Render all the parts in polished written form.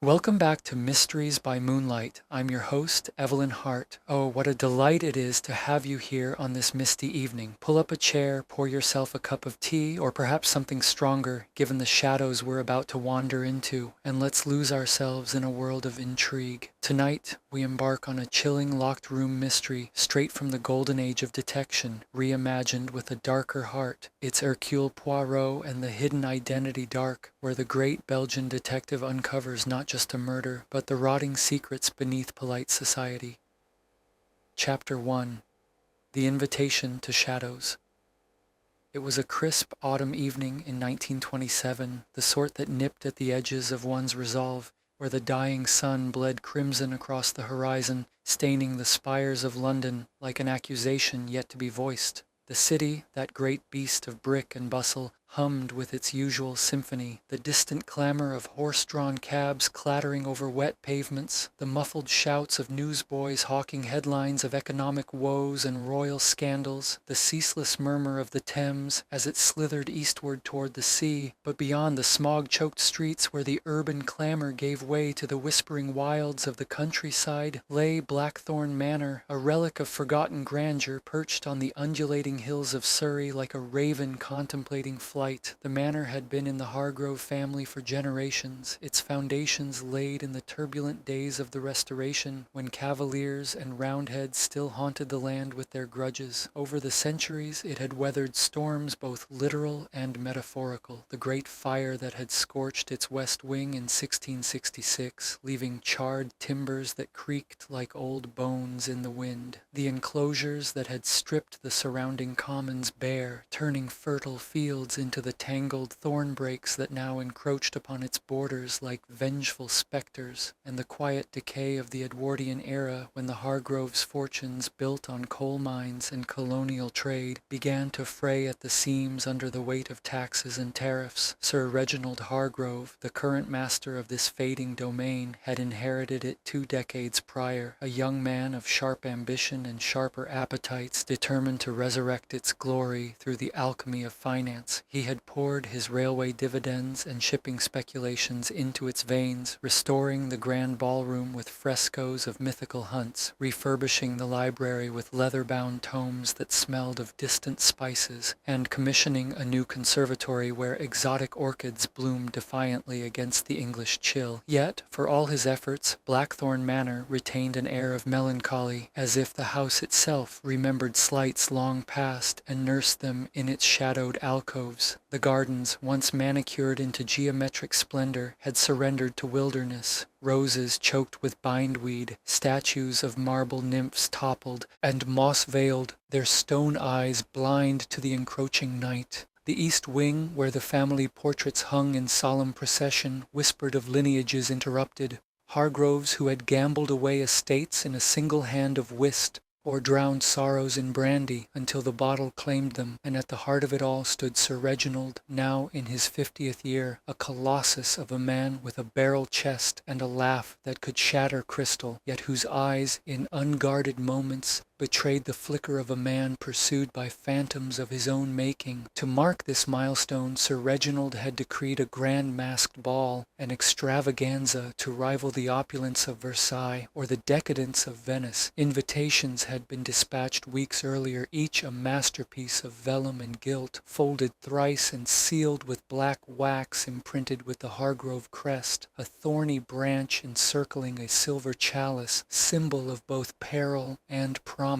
Welcome back to Mysteries by Moonlight. I'm your host, Evelyn Hart. Oh, what a delight it is to have you here on this misty evening. Pull up a chair, pour yourself a cup of tea, or perhaps something stronger, given the shadows we're about to wander into, and let's lose ourselves in a world of intrigue. Tonight, we embark on a chilling locked room mystery straight from the golden age of detection, reimagined with a darker heart. It's Hercule Poirot and the Hidden Identity Dark, where the great Belgian detective uncovers not just a murder, but the rotting secrets beneath polite society. Chapter 1. The Invitation to Shadows. It was a crisp autumn evening in 1927, the sort that nipped at the edges of one's resolve, where the dying sun bled crimson across the horizon, staining the spires of London like an accusation yet to be voiced. The city, that great beast of brick and bustle, hummed with its usual symphony, the distant clamor of horse-drawn cabs clattering over wet pavements, the muffled shouts of newsboys hawking headlines of economic woes and royal scandals, the ceaseless murmur of the Thames as it slithered eastward toward the sea, but beyond the smog-choked streets where the urban clamor gave way to the whispering wilds of the countryside, lay Blackthorn Manor, a relic of forgotten grandeur perched on the undulating hills of Surrey like a raven contemplating flight. The manor had been in the Hargrove family for generations, its foundations laid in the turbulent days of the Restoration, when Cavaliers and Roundheads still haunted the land with their grudges. Over the centuries, it had weathered storms both literal and metaphorical. The great fire that had scorched its west wing in 1666, leaving charred timbers that creaked like old bones in the wind. The enclosures that had stripped the surrounding commons bare, turning fertile fields into the tangled thorn brakes that now encroached upon its borders like vengeful specters, and the quiet decay of the Edwardian era when the Hargroves' fortunes, built on coal mines and colonial trade, began to fray at the seams under the weight of taxes and tariffs. Sir Reginald Hargrove, the current master of this fading domain, had inherited it 2 decades prior, a young man of sharp ambition and sharper appetites, determined to resurrect its glory through the alchemy of finance. He had poured his railway dividends and shipping speculations into its veins, restoring the grand ballroom with frescoes of mythical hunts, refurbishing the library with leather-bound tomes that smelled of distant spices, and commissioning a new conservatory where exotic orchids bloomed defiantly against the English chill. Yet, for all his efforts, Blackthorn Manor retained an air of melancholy, as if the house itself remembered slights long past and nursed them in its shadowed alcoves. The gardens, once manicured into geometric splendor, had surrendered to wilderness. Roses choked with bindweed, statues of marble nymphs toppled, and moss-veiled, their stone eyes blind to the encroaching night. The east wing, where the family portraits hung in solemn procession, whispered of lineages interrupted. Hargroves who had gambled away estates in a single hand of whist, or drowned sorrows in brandy until the bottle claimed them, and at the heart of it all stood Sir Reginald, now in his 50th year, a colossus of a man with a barrel chest and a laugh that could shatter crystal, yet whose eyes, in unguarded moments, betrayed the flicker of a man pursued by phantoms of his own making. To mark this milestone, Sir Reginald had decreed a grand masked ball, an extravaganza to rival the opulence of Versailles or the decadence of Venice. Invitations had been dispatched weeks earlier, each a masterpiece of vellum and gilt, folded thrice and sealed with black wax imprinted with the Hargrove crest, a thorny branch encircling a silver chalice, symbol of both peril and promise.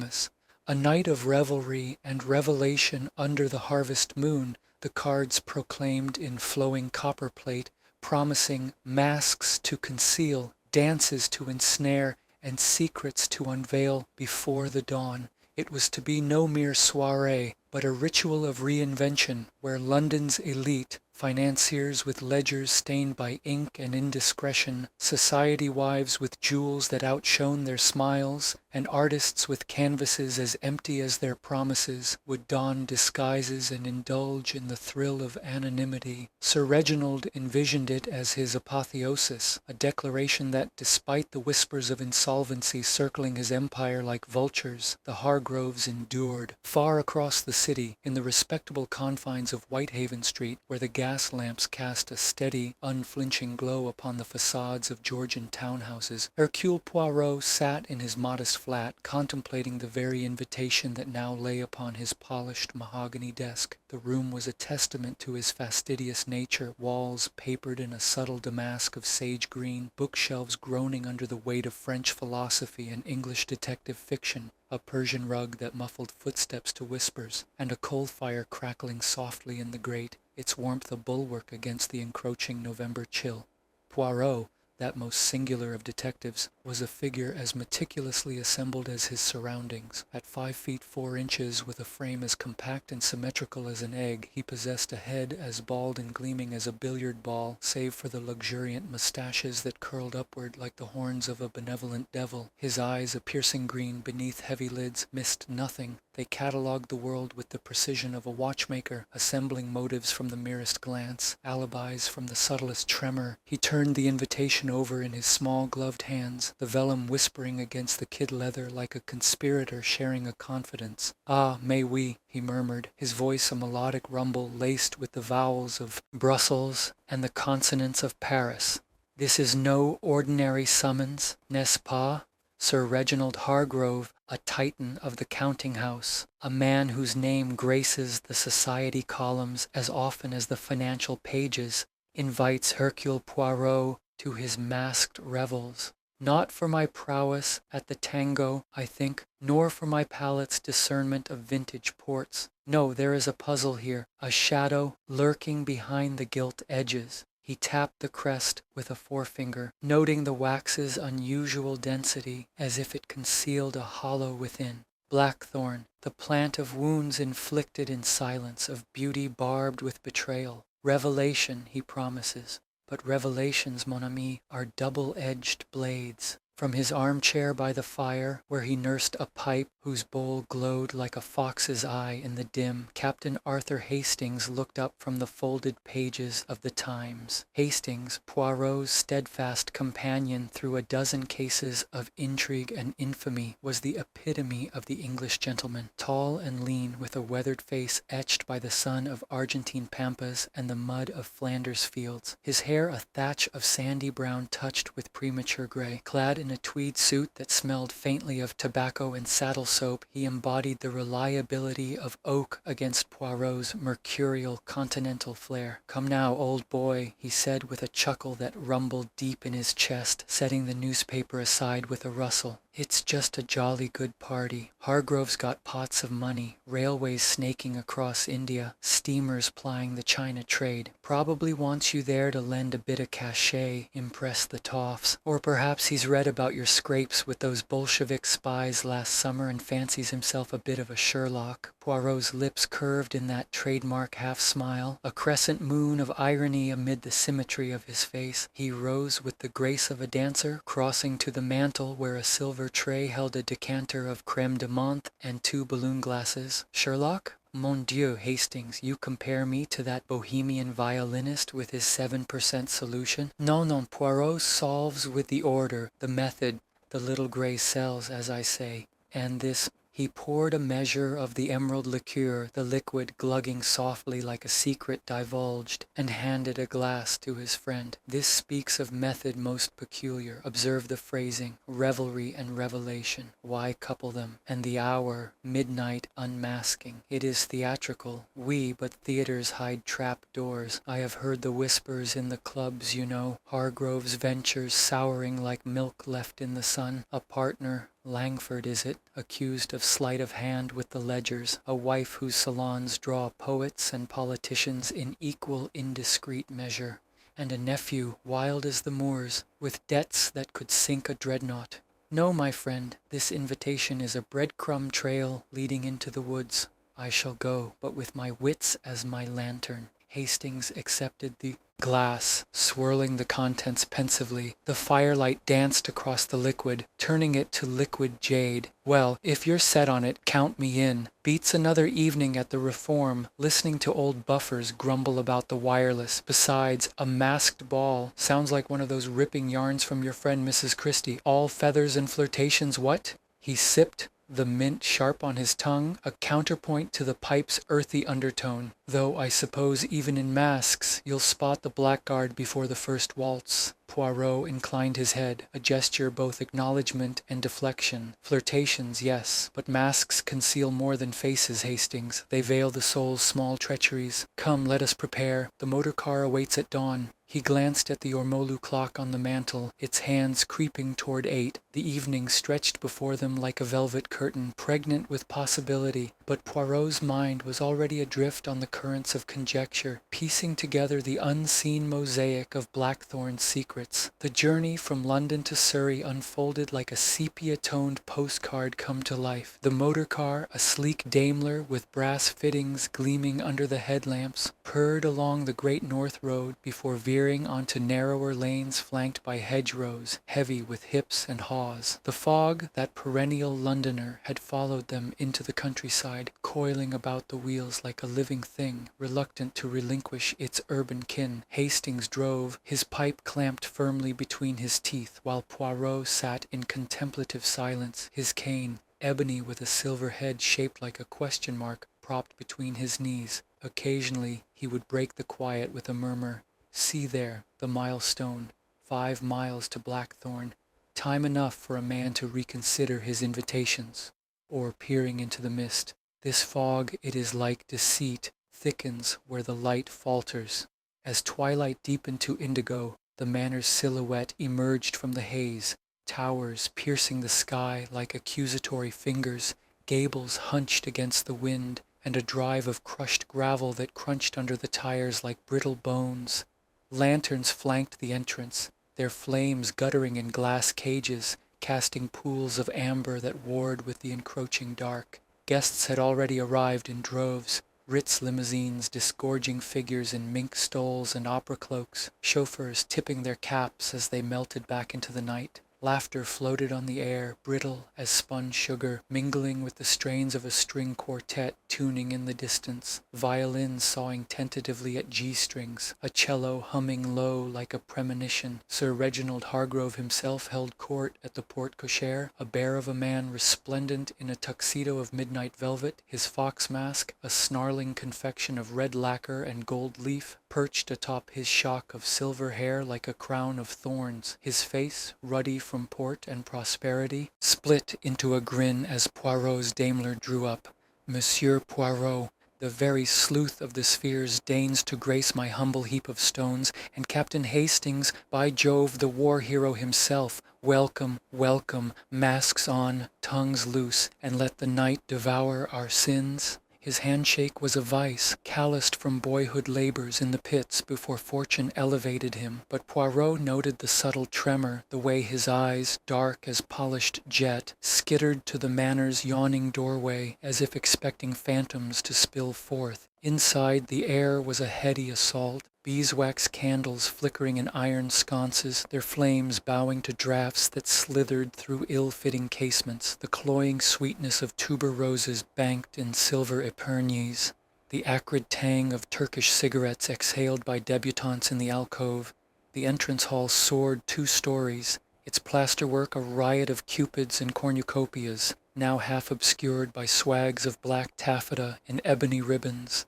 A night of revelry and revelation under the harvest moon, the cards proclaimed in flowing copperplate, promising masks to conceal, dances to ensnare, and secrets to unveil before the dawn. It was to be no mere soiree, but a ritual of reinvention where London's elite, financiers with ledgers stained by ink and indiscretion, society wives with jewels that outshone their smiles, and artists with canvases as empty as their promises, would don disguises and indulge in the thrill of anonymity. Sir Reginald envisioned it as his apotheosis, a declaration that, despite the whispers of insolvency circling his empire like vultures, the Hargroves endured. Far across the city, in the respectable confines of Whitehaven Street, where the gas gas lamps cast a steady, unflinching glow upon the facades of Georgian townhouses, Hercule Poirot sat in his modest flat, contemplating the very invitation that now lay upon his polished mahogany desk. The room was a testament to his fastidious nature, walls papered in a subtle damask of sage green, bookshelves groaning under the weight of French philosophy and English detective fiction, a Persian rug that muffled footsteps to whispers, and a coal fire crackling softly in the grate, its warmth a bulwark against the encroaching November chill. Poirot, that most singular of detectives, was a figure as meticulously assembled as his surroundings. At 5 feet 4 inches, with a frame as compact and symmetrical as an egg, he possessed a head as bald and gleaming as a billiard ball, save for the luxuriant mustaches that curled upward like the horns of a benevolent devil. His eyes, a piercing green beneath heavy lids, missed nothing. They catalogued the world with the precision of a watchmaker, assembling motives from the merest glance, alibis from the subtlest tremor. He turned the invitation over in his small gloved hands, the vellum whispering against the kid leather like a conspirator sharing a confidence. "Ah, mais oui," he murmured, his voice a melodic rumble laced with the vowels of Brussels and the consonants of Paris. "This is no ordinary summons, n'est-ce pas? Sir Reginald Hargrove, a Titan of the counting house, a man whose name graces the society columns as often as the financial pages, invites Hercule Poirot to his masked revels. Not for my prowess at the tango, I think, nor for my palate's discernment of vintage ports. No, there is a puzzle here, a shadow lurking behind the gilt edges." He tapped the crest with a forefinger, noting the wax's unusual density as if it concealed a hollow within. Blackthorn, the plant of wounds inflicted in silence, of beauty barbed with betrayal. Revelation, he promises. But revelations, mon ami, are double-edged blades. From his armchair by the fire, where he nursed a pipe whose bowl glowed like a fox's eye in the dim, Captain Arthur Hastings looked up from the folded pages of the Times. Hastings, Poirot's steadfast companion through a dozen cases of intrigue and infamy, was the epitome of the English gentleman, tall and lean, with a weathered face etched by the sun of Argentine pampas and the mud of Flanders fields, his hair a thatch of sandy brown touched with premature gray. Clad in a tweed suit that smelled faintly of tobacco and saddle soap, he embodied the reliability of oak against Poirot's mercurial continental flair. "Come now, old boy," he said with a chuckle that rumbled deep in his chest, setting the newspaper aside with a rustle. "It's just a jolly good party. Hargrove's got pots of money, railways snaking across India, steamers plying the China trade. Probably wants you there to lend a bit of cachet, impress the toffs. Or perhaps he's read about your scrapes with those Bolshevik spies last summer and fancies himself a bit of a Sherlock." Poirot's lips curved in that trademark half-smile, a crescent moon of irony amid the symmetry of his face. He rose with the grace of a dancer, crossing to the mantel where a silver tray held a decanter of creme de menthe and 2 balloon glasses. "Sherlock? Mon Dieu, Hastings, you compare me to that bohemian violinist with his 7% solution? Non, Poirot solves with the order, the method, the little gray cells, as I say. And this..." He poured a measure of the emerald liqueur, the liquid glugging softly like a secret divulged, and handed a glass to his friend. "This speaks of method most peculiar. Observe the phrasing, revelry and revelation. Why couple them? And the hour, midnight unmasking. It is theatrical. Oui, but theaters hide trap doors. I have heard the whispers in the clubs, you know. Hargrove's ventures souring like milk left in the sun. A partner, Langford is it, accused of sleight of hand with the ledgers, a wife whose salons draw poets and politicians in equal indiscreet measure, and a nephew wild as the moors, with debts that could sink a dreadnought. No, my friend, this invitation is a breadcrumb trail leading into the woods. I shall go, but with my wits as my lantern." Hastings accepted the glass, swirling the contents pensively. The firelight danced across the liquid, turning it to liquid jade. "Well, if you're set on it, count me in. Beats another evening at the Reform, listening to old buffers grumble about the wireless. Besides, a masked ball sounds like one of those ripping yarns from your friend Mrs. Christie. All feathers and flirtations, what?" He sipped the mint sharp on his tongue, a counterpoint to the pipe's earthy undertone. Though I suppose even in masks you'll spot the blackguard before the first waltz. Poirot inclined his head, a gesture both acknowledgement and deflection. Flirtations, yes, but masks conceal more than faces, Hastings. They veil the soul's small treacheries. Come, let us prepare. The motor car awaits at dawn. He glanced at the ormolu clock on the mantel, its hands creeping toward 8. The evening stretched before them like a velvet curtain, pregnant with possibility. But Poirot's mind was already adrift on the currents of conjecture, piecing together the unseen mosaic of Blackthorn's secrets. The journey from London to Surrey unfolded like a sepia-toned postcard come to life. The motor car, a sleek Daimler with brass fittings gleaming under the headlamps, purred along the Great North Road before veering onto narrower lanes flanked by hedgerows, heavy with hips and haws. The fog, that perennial Londoner, had followed them into the countryside, coiling about the wheels like a living thing, reluctant to relinquish its urban kin. Hastings drove, his pipe clamped firmly between his teeth, while Poirot sat in contemplative silence, his cane, ebony with a silver head shaped like a question mark, propped between his knees. Occasionally he would break the quiet with a murmur. See there, the milestone, 5 miles to Blackthorn, time enough for a man to reconsider his invitations. Or peering into the mist, this fog, it is like deceit, thickens where the light falters. As twilight deepened to indigo, the manor's silhouette emerged from the haze, towers piercing the sky like accusatory fingers, gables hunched against the wind, and a drive of crushed gravel that crunched under the tires like brittle bones. Lanterns flanked the entrance, their flames guttering in glass cages, casting pools of amber that warred with the encroaching dark. Guests had already arrived in droves, Ritz limousines disgorging figures in mink stoles and opera cloaks, chauffeurs tipping their caps as they melted back into the night. Laughter floated on the air, brittle as spun sugar, mingling with the strains of a string quartet tuning in the distance, violins sawing tentatively at G-strings, a cello humming low like a premonition. Sir Reginald Hargrove himself held court at the porte-cochere, a bear of a man resplendent in a tuxedo of midnight velvet, his fox mask, a snarling confection of red lacquer and gold leaf, perched atop his shock of silver hair like a crown of thorns, his face, ruddy from port and prosperity, split into a grin as Poirot's Daimler drew up. Monsieur Poirot, the very sleuth of the spheres, deigns to grace my humble heap of stones, and Captain Hastings, by Jove, the war hero himself, welcome, welcome, masks on, tongues loose, and let the night devour our sins. His handshake was a vice, calloused from boyhood labors in the pits before fortune elevated him. But Poirot noted the subtle tremor, the way his eyes, dark as polished jet, skittered to the manor's yawning doorway as if expecting phantoms to spill forth. Inside, the air was a heady assault, beeswax candles flickering in iron sconces, their flames bowing to draughts that slithered through ill-fitting casements, the cloying sweetness of tuber roses banked in silver épergnes, the acrid tang of Turkish cigarettes exhaled by debutantes in the alcove. The entrance hall soared 2 stories, its plasterwork a riot of cupids and cornucopias, now half obscured by swags of black taffeta and ebony ribbons.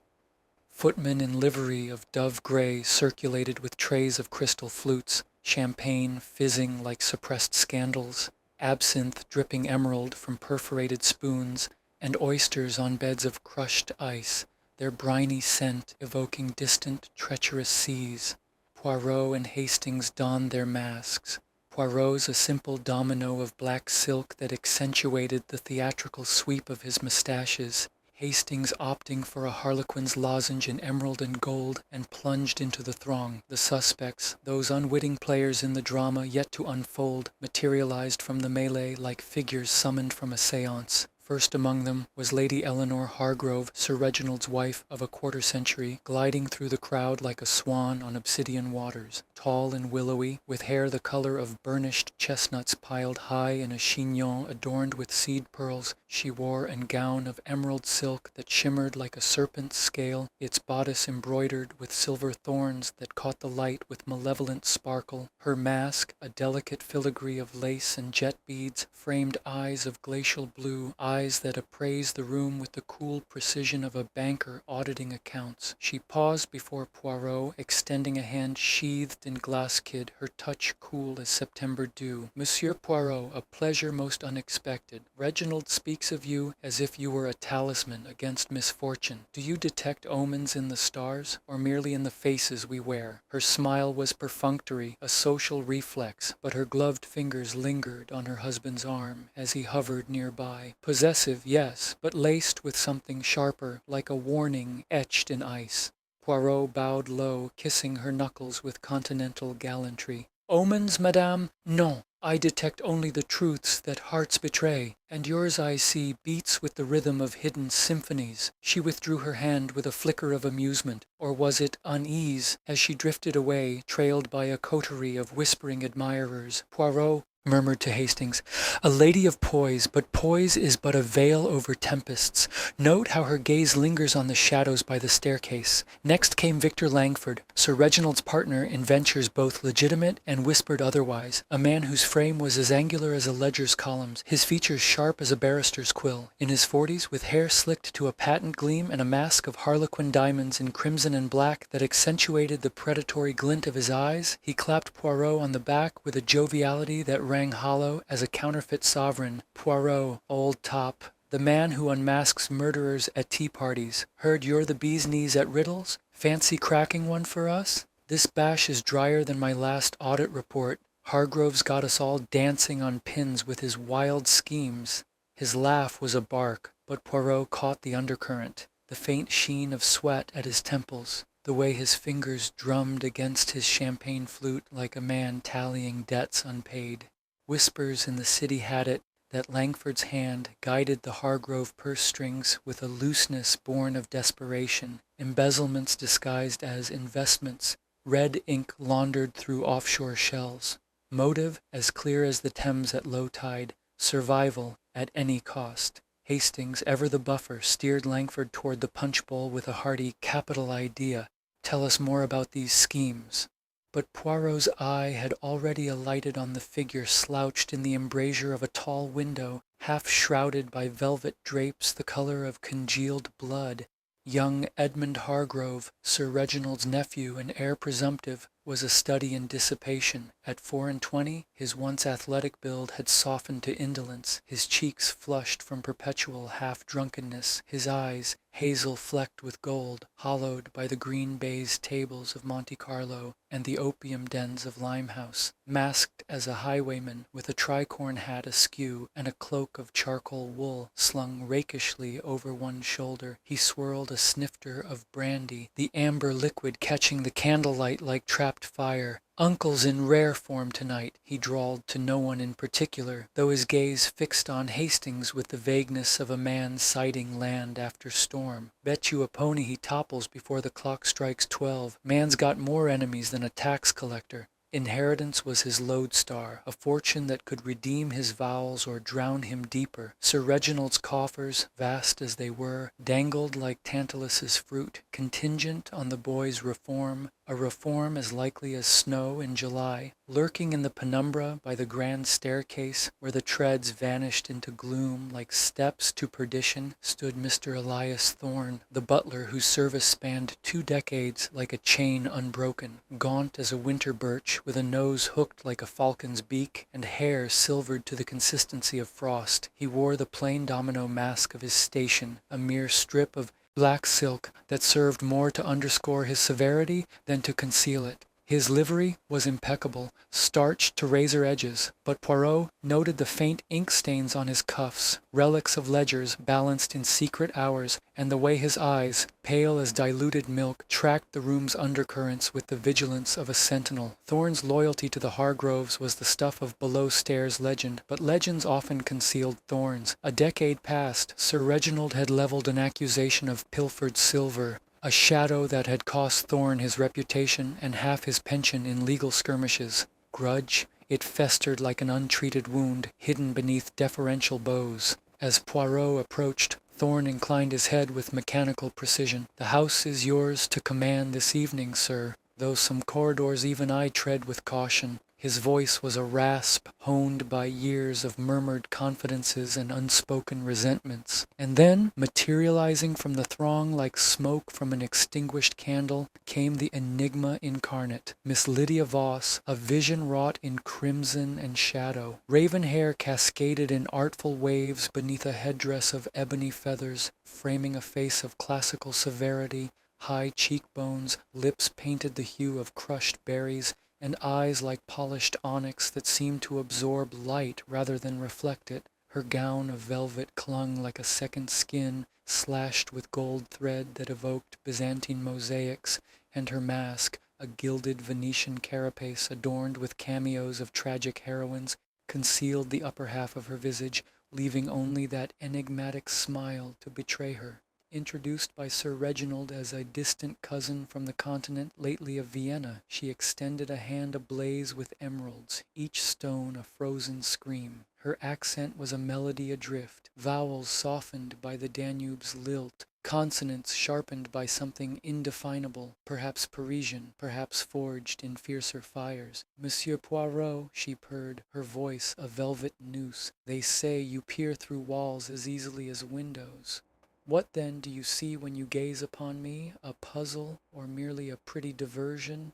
Footmen in livery of dove grey circulated with trays of crystal flutes, champagne fizzing like suppressed scandals, absinthe dripping emerald from perforated spoons, and oysters on beds of crushed ice, their briny scent evoking distant, treacherous seas. Poirot and Hastings donned their masks. Poirot's a simple domino of black silk that accentuated the theatrical sweep of his moustaches, Hastings opting for a harlequin's lozenge in emerald and gold, and plunged into the throng. The suspects, those unwitting players in the drama yet to unfold, materialized from the melee like figures summoned from a seance. First among them was Lady Eleanor Hargrove, Sir Reginald's wife of a quarter-century, gliding through the crowd like a swan on obsidian waters. Tall and willowy, with hair the color of burnished chestnuts piled high in a chignon adorned with seed pearls, She wore a gown of emerald silk that shimmered like a serpent's scale, its bodice embroidered with silver thorns that caught the light with malevolent sparkle. Her mask, a delicate filigree of lace and jet beads, framed eyes of glacial blue, eyes that appraised the room with the cool precision of a banker auditing accounts. She paused before Poirot, extending a hand sheathed in glass kid, her touch cool as September dew. Monsieur Poirot, a pleasure most unexpected. Reginald speaks of you as if you were a talisman against misfortune. Do you detect omens in the stars, or merely in the faces we wear? Her smile was perfunctory, a social reflex, but her gloved fingers lingered on her husband's arm as he hovered nearby. Possessive, yes, but laced with something sharper, like a warning etched in ice. Poirot bowed low, kissing her knuckles with continental gallantry. Omens, madame? Non. I detect only the truths that hearts betray, and yours, I see, beats with the rhythm of hidden symphonies. She withdrew her hand with a flicker of amusement, or was it unease, as she drifted away, trailed by a coterie of whispering admirers. Poirot murmured to Hastings, "A lady of poise, but poise is but a veil over tempests. Note how her gaze lingers on the shadows by the staircase." Next came Victor Langford, Sir Reginald's partner in ventures both legitimate and whispered otherwise, a man whose frame was as angular as a ledger's columns, his features sharp as a barrister's quill. In his 40s, with hair slicked to a patent gleam and a mask of harlequin diamonds in crimson and black that accentuated the predatory glint of his eyes, he clapped Poirot on the back with a joviality that rang hollow as a counterfeit sovereign. Poirot, old top, the man who unmasks murderers at tea parties. Heard you're the bee's knees at riddles? Fancy cracking one for us? This bash is drier than my last audit report. Hargrove's got us all dancing on pins with his wild schemes. His laugh was a bark, but Poirot caught the undercurrent, the faint sheen of sweat at his temples, the way his fingers drummed against his champagne flute like a man tallying debts unpaid. Whispers in the city had it that Langford's hand guided the Hargrove purse strings with a looseness born of desperation, embezzlements disguised as investments, red ink laundered through offshore shells. Motive as clear as the Thames at low tide, survival at any cost. Hastings, ever the buffer, steered Langford toward the punch bowl with a hearty capital idea. Tell us more about these schemes. But Poirot's eye had already alighted on the figure slouched in the embrasure of a tall window, half shrouded by velvet drapes the color of congealed blood. Young Edmund Hargrove, Sir Reginald's nephew and heir presumptive, was a study in dissipation. At 24, his once athletic build had softened to indolence, his cheeks flushed from perpetual half-drunkenness, his eyes, hazel flecked with gold, hollowed by the green baize tables of Monte Carlo and the opium dens of Limehouse. Masked as a highwayman, with a tricorn hat askew and a cloak of charcoal wool slung rakishly over one shoulder, he swirled a snifter of brandy, the amber liquid catching the candlelight like trapped fire. "Uncle's in rare form tonight," he drawled to no one in particular, though his gaze fixed on Hastings with the vagueness of a man sighting land after storm. "Bet you a pony he topples before the clock strikes 12. Man's got more enemies than a tax collector." Inheritance was his lodestar, a fortune that could redeem his vows or drown him deeper. Sir Reginald's coffers, vast as they were, dangled like Tantalus's fruit, contingent on the boy's reform, a reform as likely as snow in July. Lurking in the penumbra by the grand staircase, where the treads vanished into gloom like steps to perdition, stood Mr. Elias Thorne, the butler whose service spanned 2 decades like a chain unbroken, gaunt as a winter birch, with a nose hooked like a falcon's beak, and hair silvered to the consistency of frost. He wore the plain domino mask of his station, a mere strip of black silk that served more to underscore his severity than to conceal it. His livery was impeccable, starched to razor edges, but Poirot noted the faint ink stains on his cuffs, relics of ledgers balanced in secret hours, and the way his eyes, pale as diluted milk, tracked the room's undercurrents with the vigilance of a sentinel. Thorne's loyalty to the Hargroves was the stuff of below-stairs legend, but legends often concealed thorns. A decade past, Sir Reginald had leveled an accusation of pilfered silver, a shadow that had cost Thorne his reputation and half his pension in legal skirmishes. Grudge, it festered like an untreated wound hidden beneath deferential bows. As Poirot approached, Thorne inclined his head with mechanical precision. "The house is yours to command this evening, sir, though some corridors even I tread with caution." His voice was a rasp honed by years of murmured confidences and unspoken resentments. And then, materializing from the throng like smoke from an extinguished candle, came the enigma incarnate, Miss Lydia Voss, a vision wrought in crimson and shadow. Raven hair cascaded in artful waves beneath a headdress of ebony feathers, framing a face of classical severity, high cheekbones, lips painted the hue of crushed berries, and eyes like polished onyx that seemed to absorb light rather than reflect it. Her gown of velvet clung like a second skin, slashed with gold thread that evoked Byzantine mosaics, and her mask, a gilded Venetian carapace adorned with cameos of tragic heroines, concealed the upper half of her visage, leaving only that enigmatic smile to betray her. Introduced by Sir Reginald as a distant cousin from the continent, lately of Vienna, she extended a hand ablaze with emeralds, each stone a frozen scream. Her accent was a melody adrift, vowels softened by the Danube's lilt, consonants sharpened by something indefinable, perhaps Parisian, perhaps forged in fiercer fires. "Monsieur Poirot," she purred, her voice a velvet noose, "they say you peer through walls as easily as windows. What then do you see when you gaze upon me? A puzzle, or merely a pretty diversion?"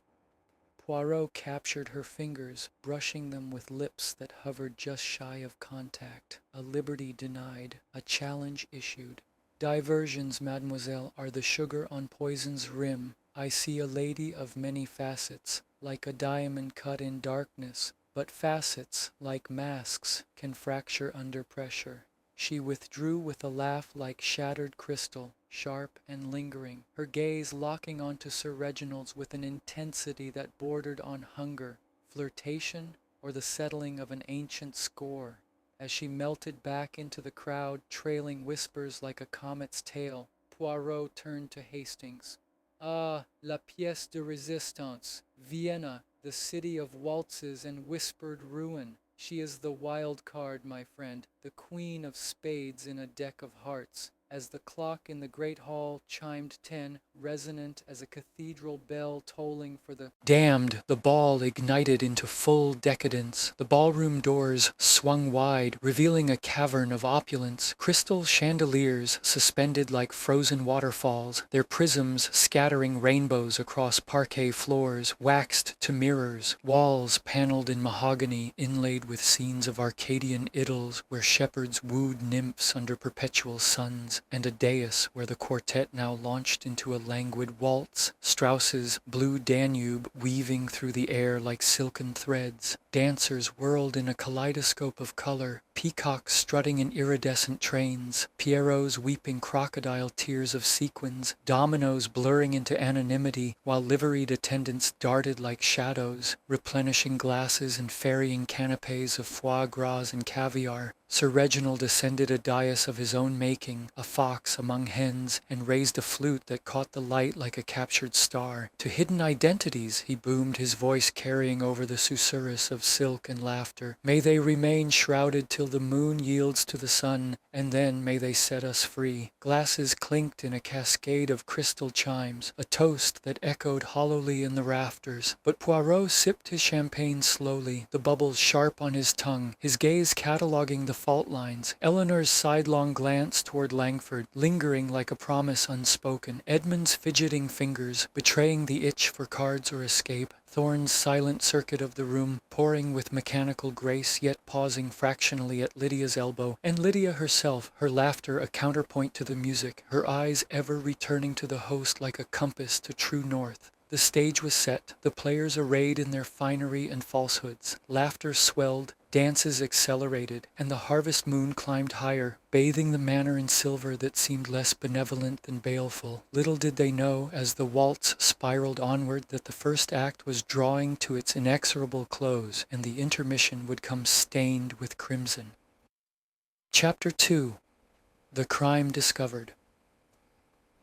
Poirot captured her fingers, brushing them with lips that hovered just shy of contact. A liberty denied, a challenge issued. "Diversions, mademoiselle, are the sugar on poison's rim. I see a lady of many facets, like a diamond cut in darkness, but facets, like masks, can fracture under pressure." She withdrew with a laugh like shattered crystal, sharp and lingering, her gaze locking onto Sir Reginald's with an intensity that bordered on hunger, flirtation, or the settling of an ancient score. As she melted back into the crowd, trailing whispers like a comet's tail, Poirot turned to Hastings. "Ah, la pièce de résistance, Vienna, the city of waltzes and whispered ruin. She is the wild card, my friend, the queen of spades in a deck of hearts." As the clock in the great hall chimed 10, resonant as a cathedral bell tolling for the damned, the ball ignited into full decadence. The ballroom doors swung wide, revealing a cavern of opulence. Crystal chandeliers suspended like frozen waterfalls, their prisms scattering rainbows across parquet floors, waxed to mirrors, walls paneled in mahogany, inlaid with scenes of Arcadian idylls where shepherds wooed nymphs under perpetual suns, and a dais where the quartet now launched into a languid waltz, Strauss's Blue Danube weaving through the air like silken threads. Dancers whirled in a kaleidoscope of color, peacocks strutting in iridescent trains, pierrots weeping crocodile tears of sequins, dominoes blurring into anonymity, while liveried attendants darted like shadows, replenishing glasses and ferrying canapes of foie gras and caviar. Sir Reginald ascended a dais of his own making, a fox among hens, and raised a flute that caught the light like a captured star. "To hidden identities," he boomed, his voice carrying over the susurrus of silk and laughter. "May they remain shrouded till the moon yields to the sun, and then may they set us free." Glasses clinked in a cascade of crystal chimes, a toast that echoed hollowly in the rafters. But Poirot sipped his champagne slowly, the bubbles sharp on his tongue, his gaze cataloguing the fault lines. Eleanor's sidelong glance toward Langford, lingering like a promise unspoken. Edmund's fidgeting fingers, betraying the itch for cards or escape. Thorne's silent circuit of the room, pouring with mechanical grace, yet pausing fractionally at Lydia's elbow. And Lydia herself, her laughter a counterpoint to the music, her eyes ever returning to the host like a compass to true north. The stage was set, the players arrayed in their finery and falsehoods. Laughter swelled, dances accelerated, and the harvest moon climbed higher, bathing the manor in silver that seemed less benevolent than baleful. Little did they know, as the waltz spiraled onward, that the first act was drawing to its inexorable close, and the intermission would come stained with crimson. Chapter 2. The Crime Discovered.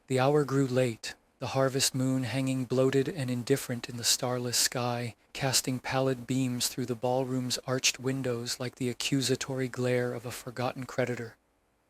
The hour grew late, the harvest moon hanging bloated and indifferent in the starless sky, casting pallid beams through the ballroom's arched windows like the accusatory glare of a forgotten creditor.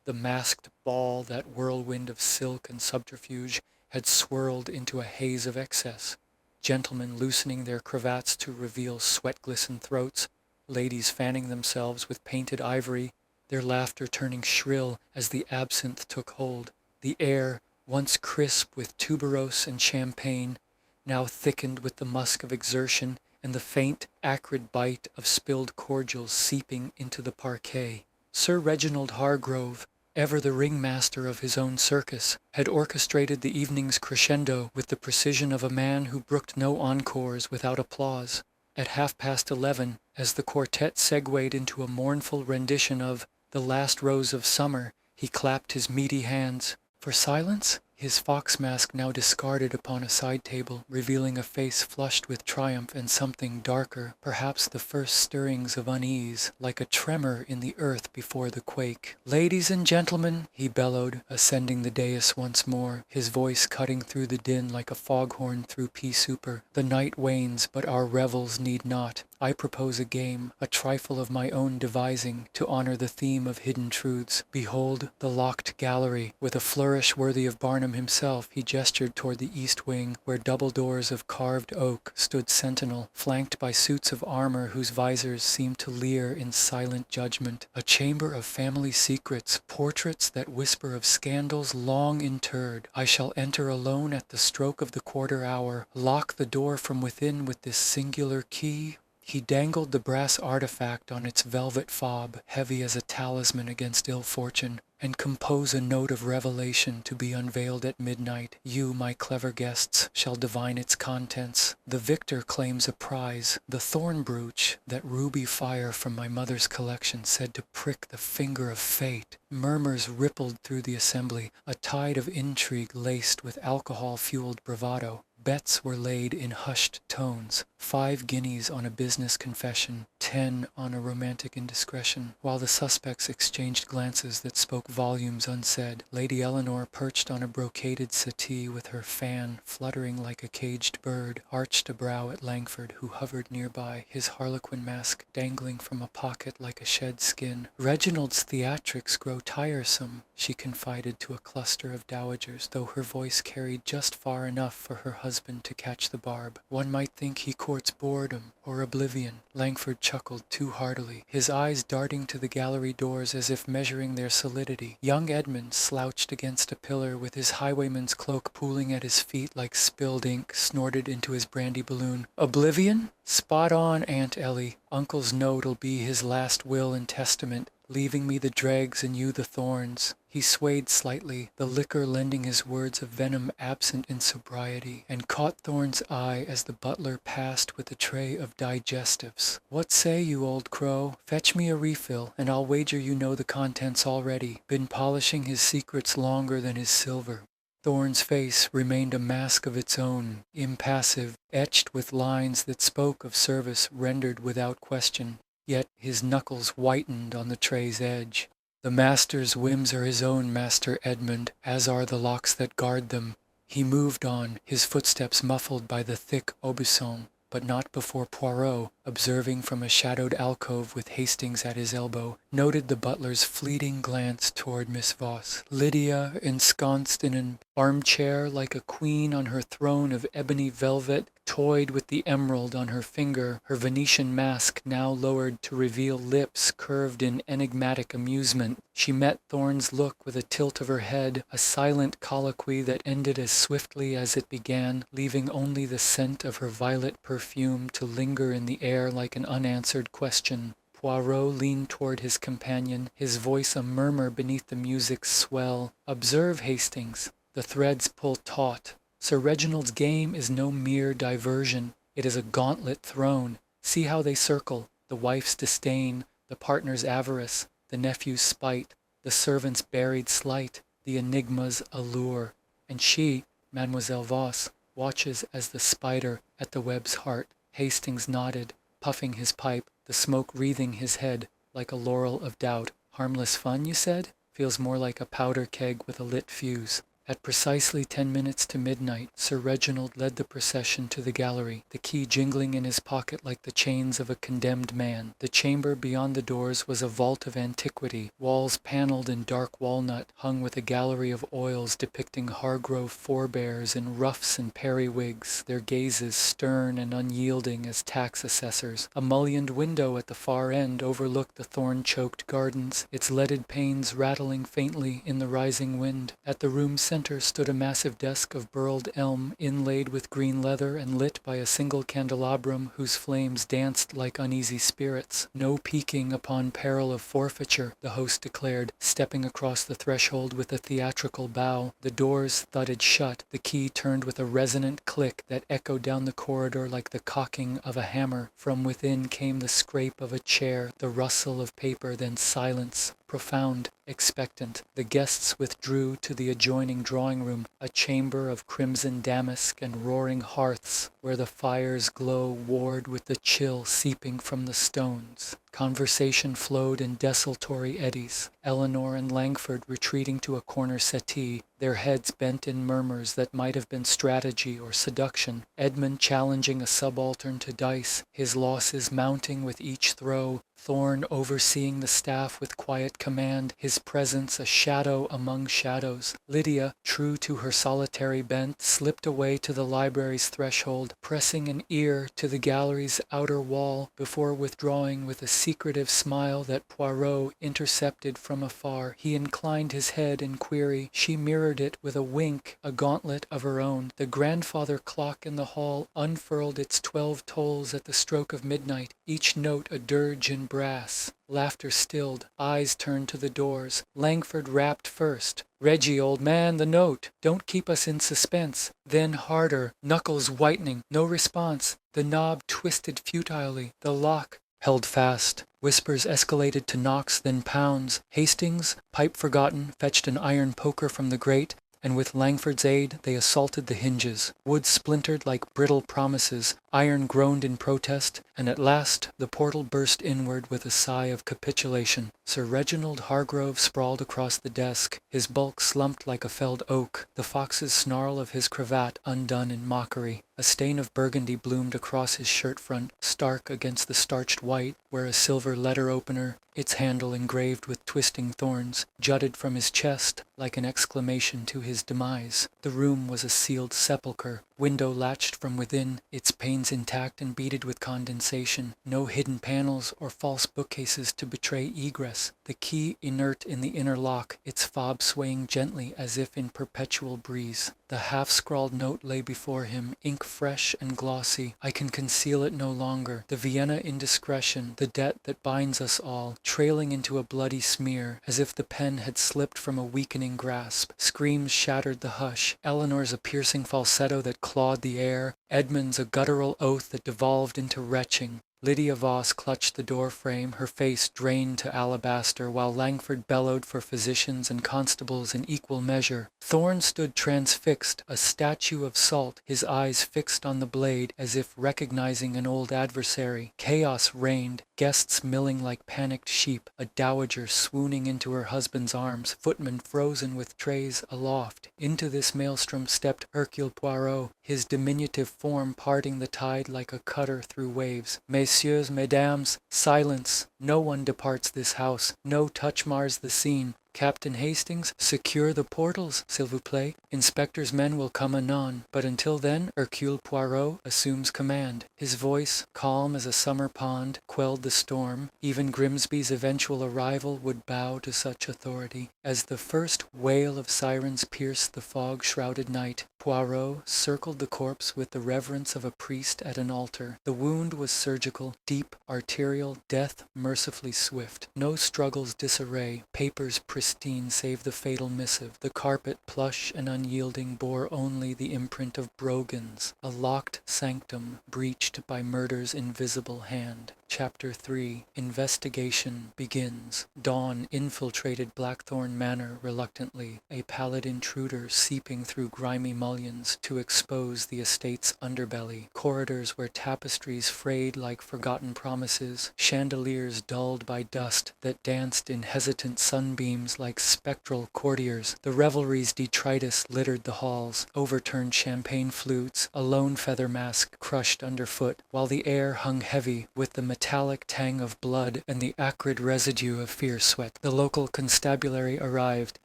The masked ball, that whirlwind of silk and subterfuge, had swirled into a haze of excess. Gentlemen loosening their cravats to reveal sweat-glistened throats, ladies fanning themselves with painted ivory, their laughter turning shrill as the absinthe took hold. The air, once crisp with tuberose and champagne, now thickened with the musk of exertion and the faint, acrid bite of spilled cordials seeping into the parquet. Sir Reginald Hargrove, ever the ringmaster of his own circus, had orchestrated the evening's crescendo with the precision of a man who brooked no encores without applause. At 11:30, as the quartet segued into a mournful rendition of "The Last Rose of Summer," he clapped his meaty hands. For silence? His fox mask now discarded upon a side table, revealing a face flushed with triumph and something darker, perhaps the first stirrings of unease, like a tremor in the earth before the quake. "Ladies and gentlemen," he bellowed, ascending the dais once more, his voice cutting through the din like a foghorn through pea souper. "The night wanes, but our revels need not. I propose a game, a trifle of my own devising, to honor the theme of hidden truths. Behold the locked gallery." With a flourish worthy of Barnum himself, he gestured toward the east wing, where double doors of carved oak stood sentinel, flanked by suits of armor whose visors seemed to leer in silent judgment. "A chamber of family secrets, portraits that whisper of scandals long interred. I shall enter alone at the stroke of the quarter hour, lock the door from within with this singular key." He dangled the brass artifact on its velvet fob, heavy as a talisman against ill fortune, and compose a note of revelation to be unveiled at midnight. You, my clever guests, shall divine its contents. The victor claims a prize, the thorn brooch, that ruby fire from my mother's collection said to prick the finger of fate. Murmurs rippled through the assembly, a tide of intrigue laced with alcohol-fueled bravado. Bets were laid in hushed tones, 5 guineas on a business confession, 10 on a romantic indiscretion, while the suspects exchanged glances that spoke volumes unsaid. Lady Eleanor, perched on a brocaded settee with her fan fluttering like a caged bird, arched a brow at Langford, who hovered nearby, his harlequin mask dangling from a pocket like a shed skin. "Reginald's theatrics grow tiresome," she confided to a cluster of dowagers, though her voice carried just far enough for her husband to catch the barb. "One might think he courts boredom or oblivion." Langford chuckled too heartily, his eyes darting to the gallery doors as if measuring their solidity. Young Edmund slouched against a pillar with his highwayman's cloak pooling at his feet like spilled ink snorted into his brandy balloon. "Oblivion? Spot on, Aunt Ellie. Uncle's note'll be his last will and testament, leaving me the dregs and you the thorns." He swayed slightly, the liquor lending his words a venom absent in sobriety, and caught Thorne's eye as the butler passed with a tray of digestives. "What say you, old crow? Fetch me a refill, and I'll wager you know the contents already. Been polishing his secrets longer than his silver." Thorne's face remained a mask of its own, impassive, etched with lines that spoke of service rendered without question. Yet his knuckles whitened on the tray's edge. "The master's whims are his own, Master Edmund, as are the locks that guard them." He moved on, his footsteps muffled by the thick aubusson, but not before Poirot, observing from a shadowed alcove with Hastings at his elbow, noted the butler's fleeting glance toward Miss Voss. Lydia, ensconced in an armchair like a queen on her throne of ebony velvet, toyed with the emerald on her finger, her Venetian mask now lowered to reveal lips curved in enigmatic amusement. She met Thorne's look with a tilt of her head, a silent colloquy that ended as swiftly as it began, leaving only the scent of her violet perfume to linger in the air like an unanswered question. Poirot leaned toward his companion, his voice a murmur beneath the music's swell. "Observe, Hastings, the threads pull taut. Sir Reginald's game is no mere diversion. It is a gauntlet thrown. See how they circle, the wife's disdain, the partner's avarice, the nephew's spite, the servant's buried slight, the enigma's allure. And she, Mademoiselle Voss, watches as the spider at the web's heart." Hastings nodded, puffing his pipe, the smoke wreathing his head like a laurel of doubt. "Harmless fun, you said? Feels more like a powder keg with a lit fuse." At precisely 10 minutes to midnight, Sir Reginald led the procession to the gallery, the key jingling in his pocket like the chains of a condemned man. The chamber beyond the doors was a vault of antiquity, walls panelled in dark walnut, hung with a gallery of oils depicting Hargrove forebears in ruffs and periwigs, their gazes stern and unyielding as tax assessors. A mullioned window at the far end overlooked the thorn-choked gardens, its leaded panes rattling faintly in the rising wind. At the room's center stood a massive desk of burled elm, inlaid with green leather and lit by a single candelabrum whose flames danced like uneasy spirits. No peeking upon peril of forfeiture, the host declared, stepping across the threshold with a theatrical bow. The doors thudded shut, the key turned with a resonant click that echoed down the corridor like the cocking of a hammer. From within came the scrape of a chair, the rustle of paper, then silence, profound, expectant. The guests withdrew to the adjoining drawing room, a chamber of crimson damask and roaring hearths, where the fire's glow warred with the chill seeping from the stones. Conversation flowed in desultory eddies, Eleanor and Langford retreating to a corner settee, their heads bent in murmurs that might have been strategy or seduction, Edmund challenging a subaltern to dice, his losses mounting with each throw, Thorn overseeing the staff with quiet command, his presence a shadow among shadows. Lydia, true to her solitary bent, slipped away to the library's threshold, pressing an ear to the gallery's outer wall before withdrawing with a secretive smile that Poirot intercepted from afar. He inclined his head in query. She mirrored it with a wink, a gauntlet of her own. The grandfather clock in the hall unfurled its 12 tolls at the stroke of midnight, each note a dirge in brass. Laughter stilled, eyes turned to the doors. Langford rapped first. "Reggie, old man, the note. Don't keep us in suspense." Then harder, knuckles whitening. No response. The knob twisted futilely. The lock held fast. Whispers escalated to knocks, then pounds. Hastings, pipe forgotten, fetched an iron poker from the grate, and with Langford's aid they assaulted the hinges. Wood splintered like brittle promises, iron groaned in protest, and at last the portal burst inward with a sigh of capitulation. Sir Reginald Hargrove sprawled across the desk, his bulk slumped like a felled oak, the fox's snarl of his cravat undone in mockery. A stain of burgundy bloomed across his shirt front, stark against the starched white, where a silver letter opener, its handle engraved with twisting thorns, jutted from his chest like an exclamation to his demise. The room was a sealed sepulchre, window latched from within, its panes intact and beaded with condensation, no hidden panels or false bookcases to betray egress, the key inert in the inner lock, its fob swaying gently as if in perpetual breeze. The half-scrawled note lay before him, ink fresh and glossy. I can conceal it no longer. The Vienna indiscretion, the debt that binds us all, trailing into a bloody smear, as if the pen had slipped from a weakening grasp. Screams shattered the hush. Eleanor's a piercing falsetto that clawed the air, Edmund's a guttural oath that devolved into retching. Lydia Voss clutched the door frame, her face drained to alabaster, while Langford bellowed for physicians and constables in equal measure. Thorn stood transfixed, a statue of salt, his eyes fixed on the blade as if recognizing an old adversary. Chaos reigned, guests milling like panicked sheep, a dowager swooning into her husband's arms, footmen frozen with trays aloft. Into this maelstrom stepped Hercule Poirot, his diminutive form parting the tide like a cutter through waves. Messieurs, mesdames, silence. No one departs this house. No touch mars the scene. Captain Hastings, secure the portals, s'il vous plaît. Inspector's men will come anon. But until then, Hercule Poirot assumes command. His voice, calm as a summer pond, quelled the storm. Even Grimsby's eventual arrival would bow to such authority. As the first wail of sirens pierced the fog-shrouded night, Poirot circled the corpse with the reverence of a priest at an altar. The wound was surgical, deep, arterial, death mercifully swift. No struggles disarray, papers pristine save the fatal missive. The carpet, plush and unyielding, bore only the imprint of brogans, a locked sanctum breached by murder's invisible hand. Chapter 3. Investigation begins. Dawn infiltrated Blackthorn Manor reluctantly, a pallid intruder seeping through grimy mullions to expose the estate's underbelly. Corridors where tapestries frayed like forgotten promises, chandeliers dulled by dust that danced in hesitant sunbeams like spectral courtiers. The revelry's detritus littered the halls, overturned champagne flutes, a lone feather mask crushed underfoot, while the air hung heavy with the metallic tang of blood and the acrid residue of fear sweat. The local constabulary arrived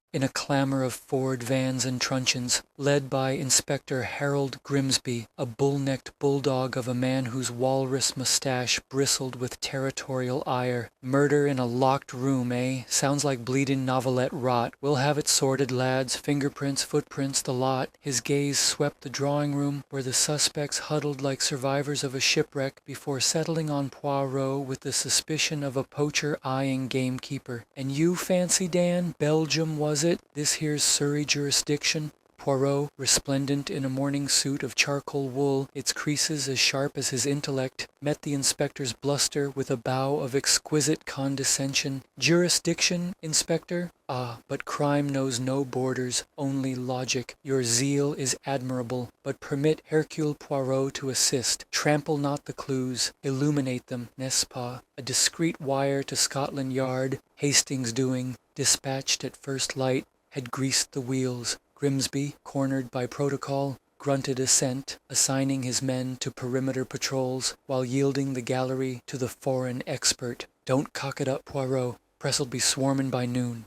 in a clamor of Ford vans and truncheons, led by Inspector Harold Grimsby, a bull-necked bulldog of a man whose walrus mustache bristled with territorial ire. Murder in a locked room, eh? Sounds like bleeding novelette rot. We'll have it sorted, lads. Fingerprints, footprints, the lot. His gaze swept the drawing room, where the suspects huddled like survivors of a shipwreck before settling on Poirot with the suspicion of a poacher eyeing gamekeeper. And you fancy, Dan, Belgium was it? This here's Surrey jurisdiction? Poirot, resplendent in a morning suit of charcoal wool, its creases as sharp as his intellect, met the inspector's bluster with a bow of exquisite condescension. Jurisdiction, Inspector? Ah, but crime knows no borders, only logic. Your zeal is admirable, but permit Hercule Poirot to assist. Trample not the clues, illuminate them, n'est-ce pas? A discreet wire to Scotland Yard, Hastings doing, dispatched at first light, had greased the wheels. Grimsby, cornered by protocol, grunted assent, assigning his men to perimeter patrols while yielding the gallery to the foreign expert. Don't cock it up, Poirot. Press'll be swarmin' by noon.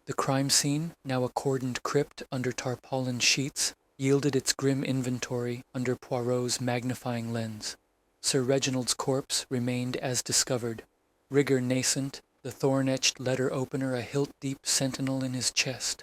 The crime scene, now a cordoned crypt under tarpaulin sheets, yielded its grim inventory under Poirot's magnifying lens. Sir Reginald's corpse remained as discovered. Rigor nascent, the thorn-etched letter opener a hilt-deep sentinel in his chest.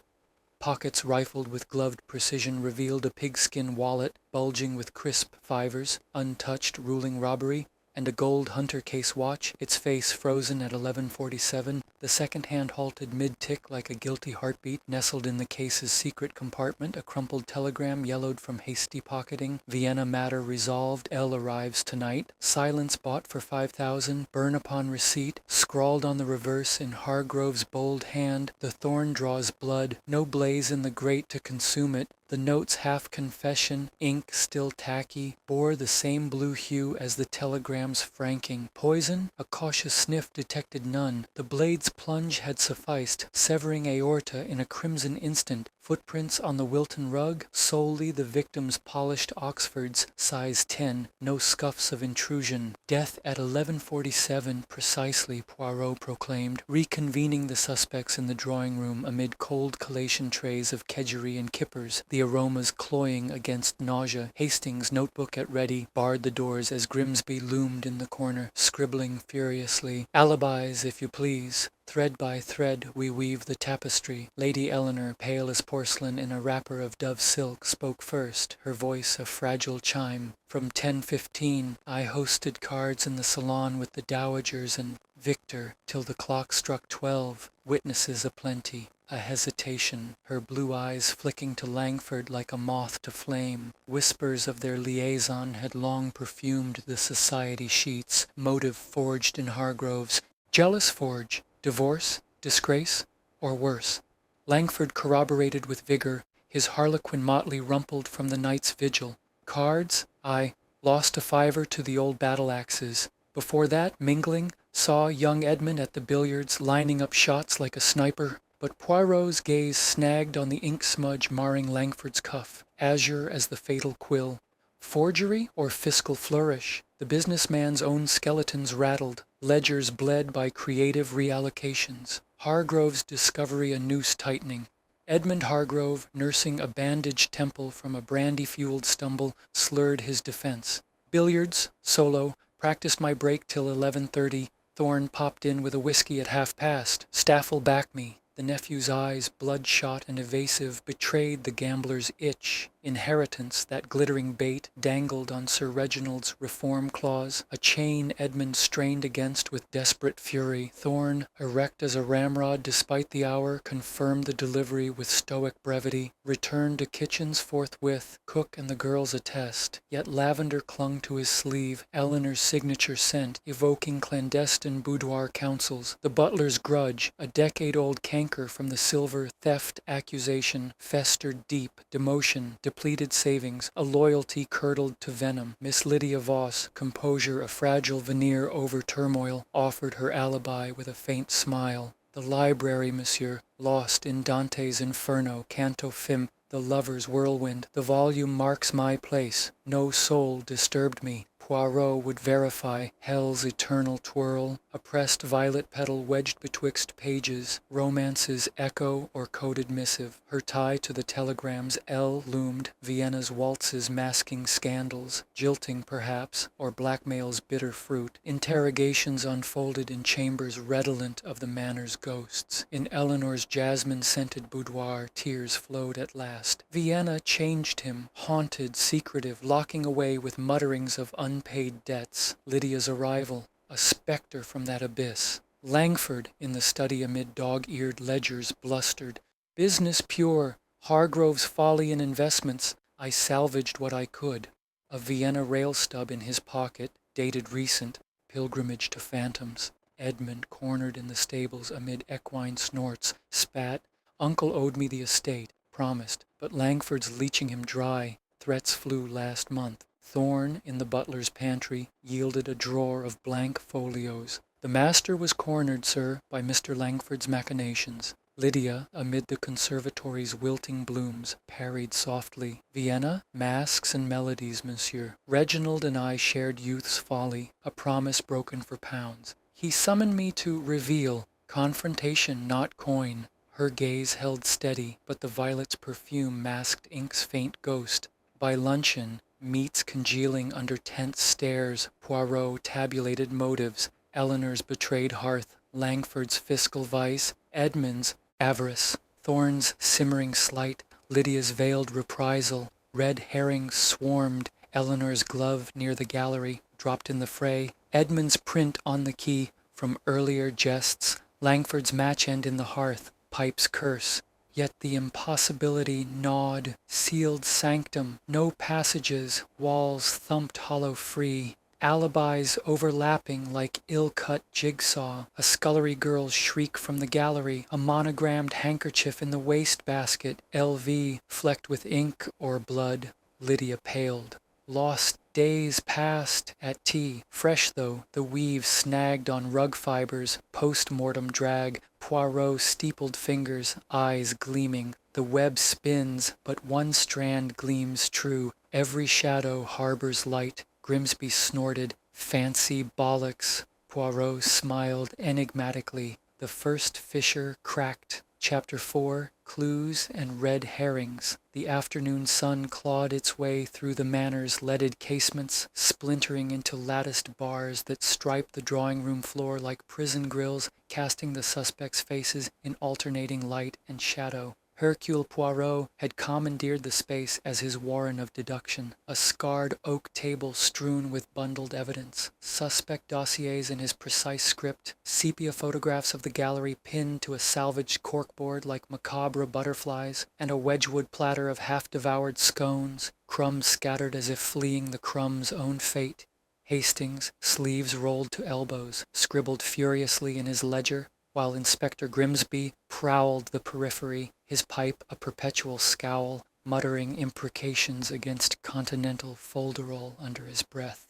Pockets rifled with gloved precision revealed a pigskin wallet bulging with crisp fivers, untouched ruling robbery, and a gold hunter case watch, its face frozen at 11:47, the second hand halted mid-tick like a guilty heartbeat. Nestled in the case's secret compartment, a crumpled telegram yellowed from hasty pocketing. Vienna matter resolved. L arrives tonight. Silence bought for 5,000. Burn upon receipt. Scrawled on the reverse in Hargrove's bold hand. The thorn draws blood. No blaze in the grate to consume it. The note's half confession, ink still tacky, bore the same blue hue as the telegram's franking. Poison? A cautious sniff detected none. The blade's plunge had sufficed, severing aorta in a crimson instant. Footprints on the Wilton rug, solely the victim's polished Oxfords, size 10, no scuffs of intrusion. Death at 11:47 precisely, Poirot proclaimed, reconvening the suspects in the drawing room amid cold collation trays of kedgeree and kippers, the aromas cloying against nausea. Hastings, notebook at ready, barred the doors as Grimsby loomed in the corner, scribbling furiously. Alibis, if you please. Thread by thread we weave the tapestry. Lady Eleanor, pale as porcelain in a wrapper of dove silk, spoke first, her voice a fragile chime. From 10:15 I hosted cards in the salon with the dowagers and Victor till the clock struck 12. Witnesses aplenty. A hesitation, her blue eyes flicking to Langford like a moth to flame. Whispers of their liaison had long perfumed the society sheets. Motive forged in Hargrove's. Jealous forge. Divorce, disgrace, or worse. Langford corroborated with vigor, his harlequin motley rumpled from the night's vigil. Cards? I lost a fiver to the old battle-axes. Before that, mingling, saw young Edmund at the billiards lining up shots like a sniper. But Poirot's gaze snagged on the ink smudge marring Langford's cuff, azure as the fatal quill. Forgery or fiscal flourish? The businessman's own skeletons rattled, ledgers bled by creative reallocations. Hargrove's discovery a noose tightening. Edmund Hargrove, nursing a bandaged temple from a brandy-fueled stumble, slurred his defense. Billiards, solo, practiced my break till 11:30. Thorne popped in with a whiskey at 1:30. Staff'll back me. The nephew's eyes, bloodshot and evasive, betrayed the gambler's itch. Inheritance, that glittering bait, dangled on Sir Reginald's reform clause, a chain Edmund strained against with desperate fury. Thorn, erect as a ramrod despite the hour, confirmed the delivery with stoic brevity, returned to kitchens forthwith, cook and the girls attest. Yet lavender clung to his sleeve, Eleanor's signature scent, evoking clandestine boudoir councils. The butler's grudge, a decade-old canker from the silver theft accusation, festered deep, demotion, depleted savings, a loyalty curdled to venom. Miss Lydia Voss, composure a fragile veneer over turmoil, offered her alibi with a faint smile. The library, monsieur, lost in Dante's Inferno, Canto Fifth, the lover's whirlwind. The volume marks my place. No soul disturbed me. Poirot would verify hell's eternal twirl, a pressed violet petal wedged betwixt pages, romance's echo or coded missive. Her tie to the telegram's L loomed, Vienna's waltzes masking scandals, jilting perhaps, or blackmail's bitter fruit. Interrogations unfolded in chambers redolent of the manor's ghosts. In Eleanor's jasmine-scented boudoir, tears flowed at last. Vienna changed him, haunted, secretive, locking away with mutterings of unpaid debts. Lydia's arrival, a spectre from that abyss. Langford, in the study amid dog-eared ledgers, blustered. Business pure, Hargrove's folly in investments, I salvaged what I could. A Vienna rail stub in his pocket, dated recent, pilgrimage to phantoms. Edmund, cornered in the stables amid equine snorts, spat, Uncle owed me the estate, promised, but Langford's leeching him dry. Threats flew last month. Thorn, in the butler's pantry, yielded a drawer of blank folios. The master was cornered, sir, by Mr. Langford's machinations. Lydia, amid the conservatory's wilting blooms, parried softly. Vienna? Masks and melodies, monsieur. Reginald and I shared youth's folly, a promise broken for pounds. He summoned me to reveal, confrontation, not coin. Her gaze held steady, but the violet's perfume masked ink's faint ghost. By luncheon, meats congealing under tense stares, Poirot tabulated motives, Eleanor's betrayed hearth, Langford's fiscal vice, Edmund's avarice, Thorn's simmering slight, Lydia's veiled reprisal. Red herrings swarmed, Eleanor's glove near the gallery, dropped in the fray, Edmund's print on the key, from earlier jests, Langford's match-end in the hearth, pipe's curse. Yet the impossibility gnawed, sealed sanctum, no passages, walls thumped hollow free, alibis overlapping like ill-cut jigsaw, a scullery girl's shriek from the gallery, a monogrammed handkerchief in the wastebasket, LV, flecked with ink or blood. Lydia paled. Lost days passed at tea, fresh though, the weave snagged on rug fibers, post-mortem drag, Poirot steepled fingers, eyes gleaming. The web spins, but one strand gleams true. Every shadow harbors light. Grimsby snorted, fancy bollocks. Poirot smiled enigmatically. The first fissure cracked. Chapter 4, Clues and Red Herrings. The afternoon sun clawed its way through the manor's leaded casements, splintering into latticed bars that striped the drawing-room floor like prison grills, casting the suspects' faces in alternating light and shadow. Hercule Poirot had commandeered the space as his warren of deduction, a scarred oak table strewn with bundled evidence, suspect dossiers in his precise script, sepia photographs of the gallery pinned to a salvaged corkboard like macabre butterflies, and a Wedgwood platter of half-devoured scones, crumbs scattered as if fleeing the crumb's own fate. Hastings, sleeves rolled to elbows, scribbled furiously in his ledger, while Inspector Grimsby prowled the periphery, his pipe a perpetual scowl, muttering imprecations against continental folderol under his breath.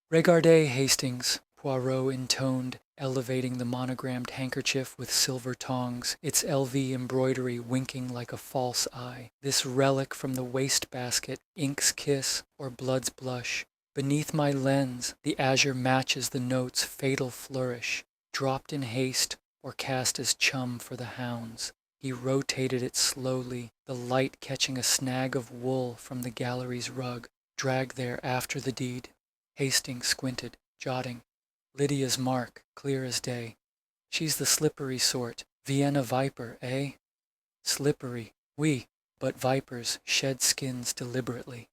"Regardez, Hastings," Poirot intoned, elevating the monogrammed handkerchief with silver tongs, its LV embroidery winking like a false eye. This relic from the wastebasket, ink's kiss or blood's blush. Beneath my lens, the azure matches the note's fatal flourish, dropped in haste or cast as chum for the hounds. He rotated it slowly, the light catching a snag of wool from the gallery's rug, dragged there after the deed. Hastings squinted, jotting. Lydia's mark, clear as day. She's the slippery sort. Vienna viper, eh? Slippery. Oui. but vipers shed skins deliberately.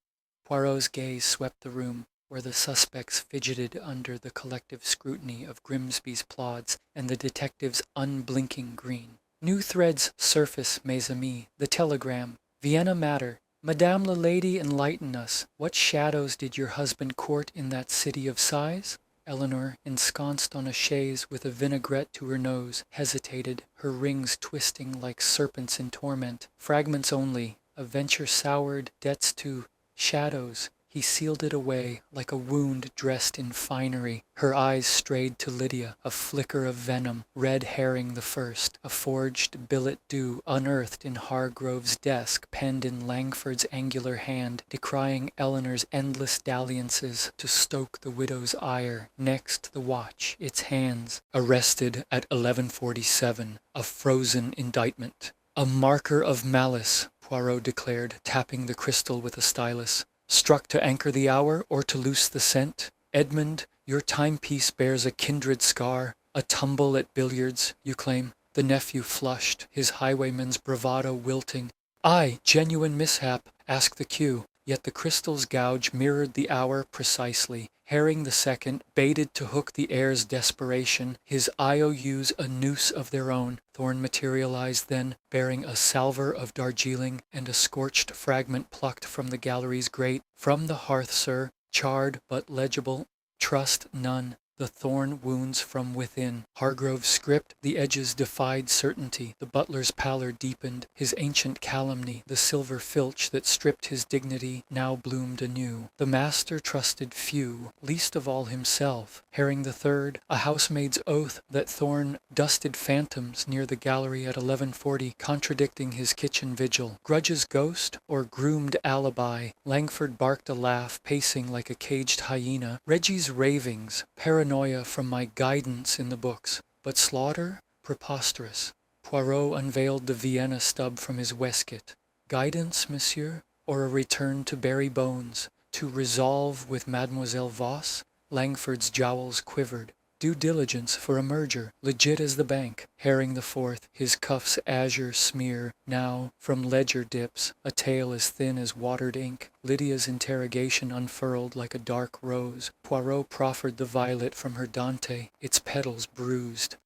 Poirot's gaze swept the room, where the suspects fidgeted under the collective scrutiny of Grimsby's plods and the detective's unblinking green. New threads surface, mes amis. The telegram. Vienna matter. Madame la Lady, enlighten us. What shadows did your husband court in that city of sighs? Eleanor, ensconced on a chaise with a vinaigrette to her nose, hesitated, her rings twisting like serpents in torment. Fragments only. A venture soured, debts to shadows. He sealed it away like a wound dressed in finery. Her eyes strayed to Lydia, a flicker of venom, red herring the first, a forged billet-doux unearthed in Hargrove's desk, penned in Langford's angular hand, decrying Eleanor's endless dalliances to stoke the widow's ire. Next the watch, its hands, arrested at 11:47, a frozen indictment. A marker of malice, Poirot declared, tapping the crystal with a stylus. Struck to anchor the hour or to loose the scent? Edmund, your timepiece bears a kindred scar. A tumble at billiards, you claim? The nephew flushed, his highwayman's bravado wilting. Aye, genuine mishap, ask the cue. Yet the crystal's gouge mirrored the hour precisely. Herring the second, baited to hook the heir's desperation, his IOUs a noose of their own. Thorn materialized then, bearing a salver of Darjeeling and a scorched fragment plucked from the gallery's grate. From the hearth, sir, charred but legible. Trust none. The thorn wounds from within. Hargrove's script, the edges defied certainty. The butler's pallor deepened. His ancient calumny, the silver filch that stripped his dignity, now bloomed anew. The master trusted few, least of all himself. Herring the third, a housemaid's oath that Thorn dusted phantoms near the gallery at 11:40, contradicting his kitchen vigil. Grudge's ghost or groomed alibi? Langford barked a laugh, pacing like a caged hyena. Reggie's ravings, paranoia from my guidance in the books. But slaughter? Preposterous. Poirot unveiled the Vienna stub from his waistcoat. Guidance, monsieur? Or a return to bury bones? To resolve with Mademoiselle Voss? Langford's jowls quivered. Due diligence for a merger, legit as the bank. Herring the fourth, his cuff's azure smear, now, from ledger dips, a tale as thin as watered ink. Lydia's interrogation unfurled like a dark rose. Poirot proffered the violet from her Dante, its petals bruised.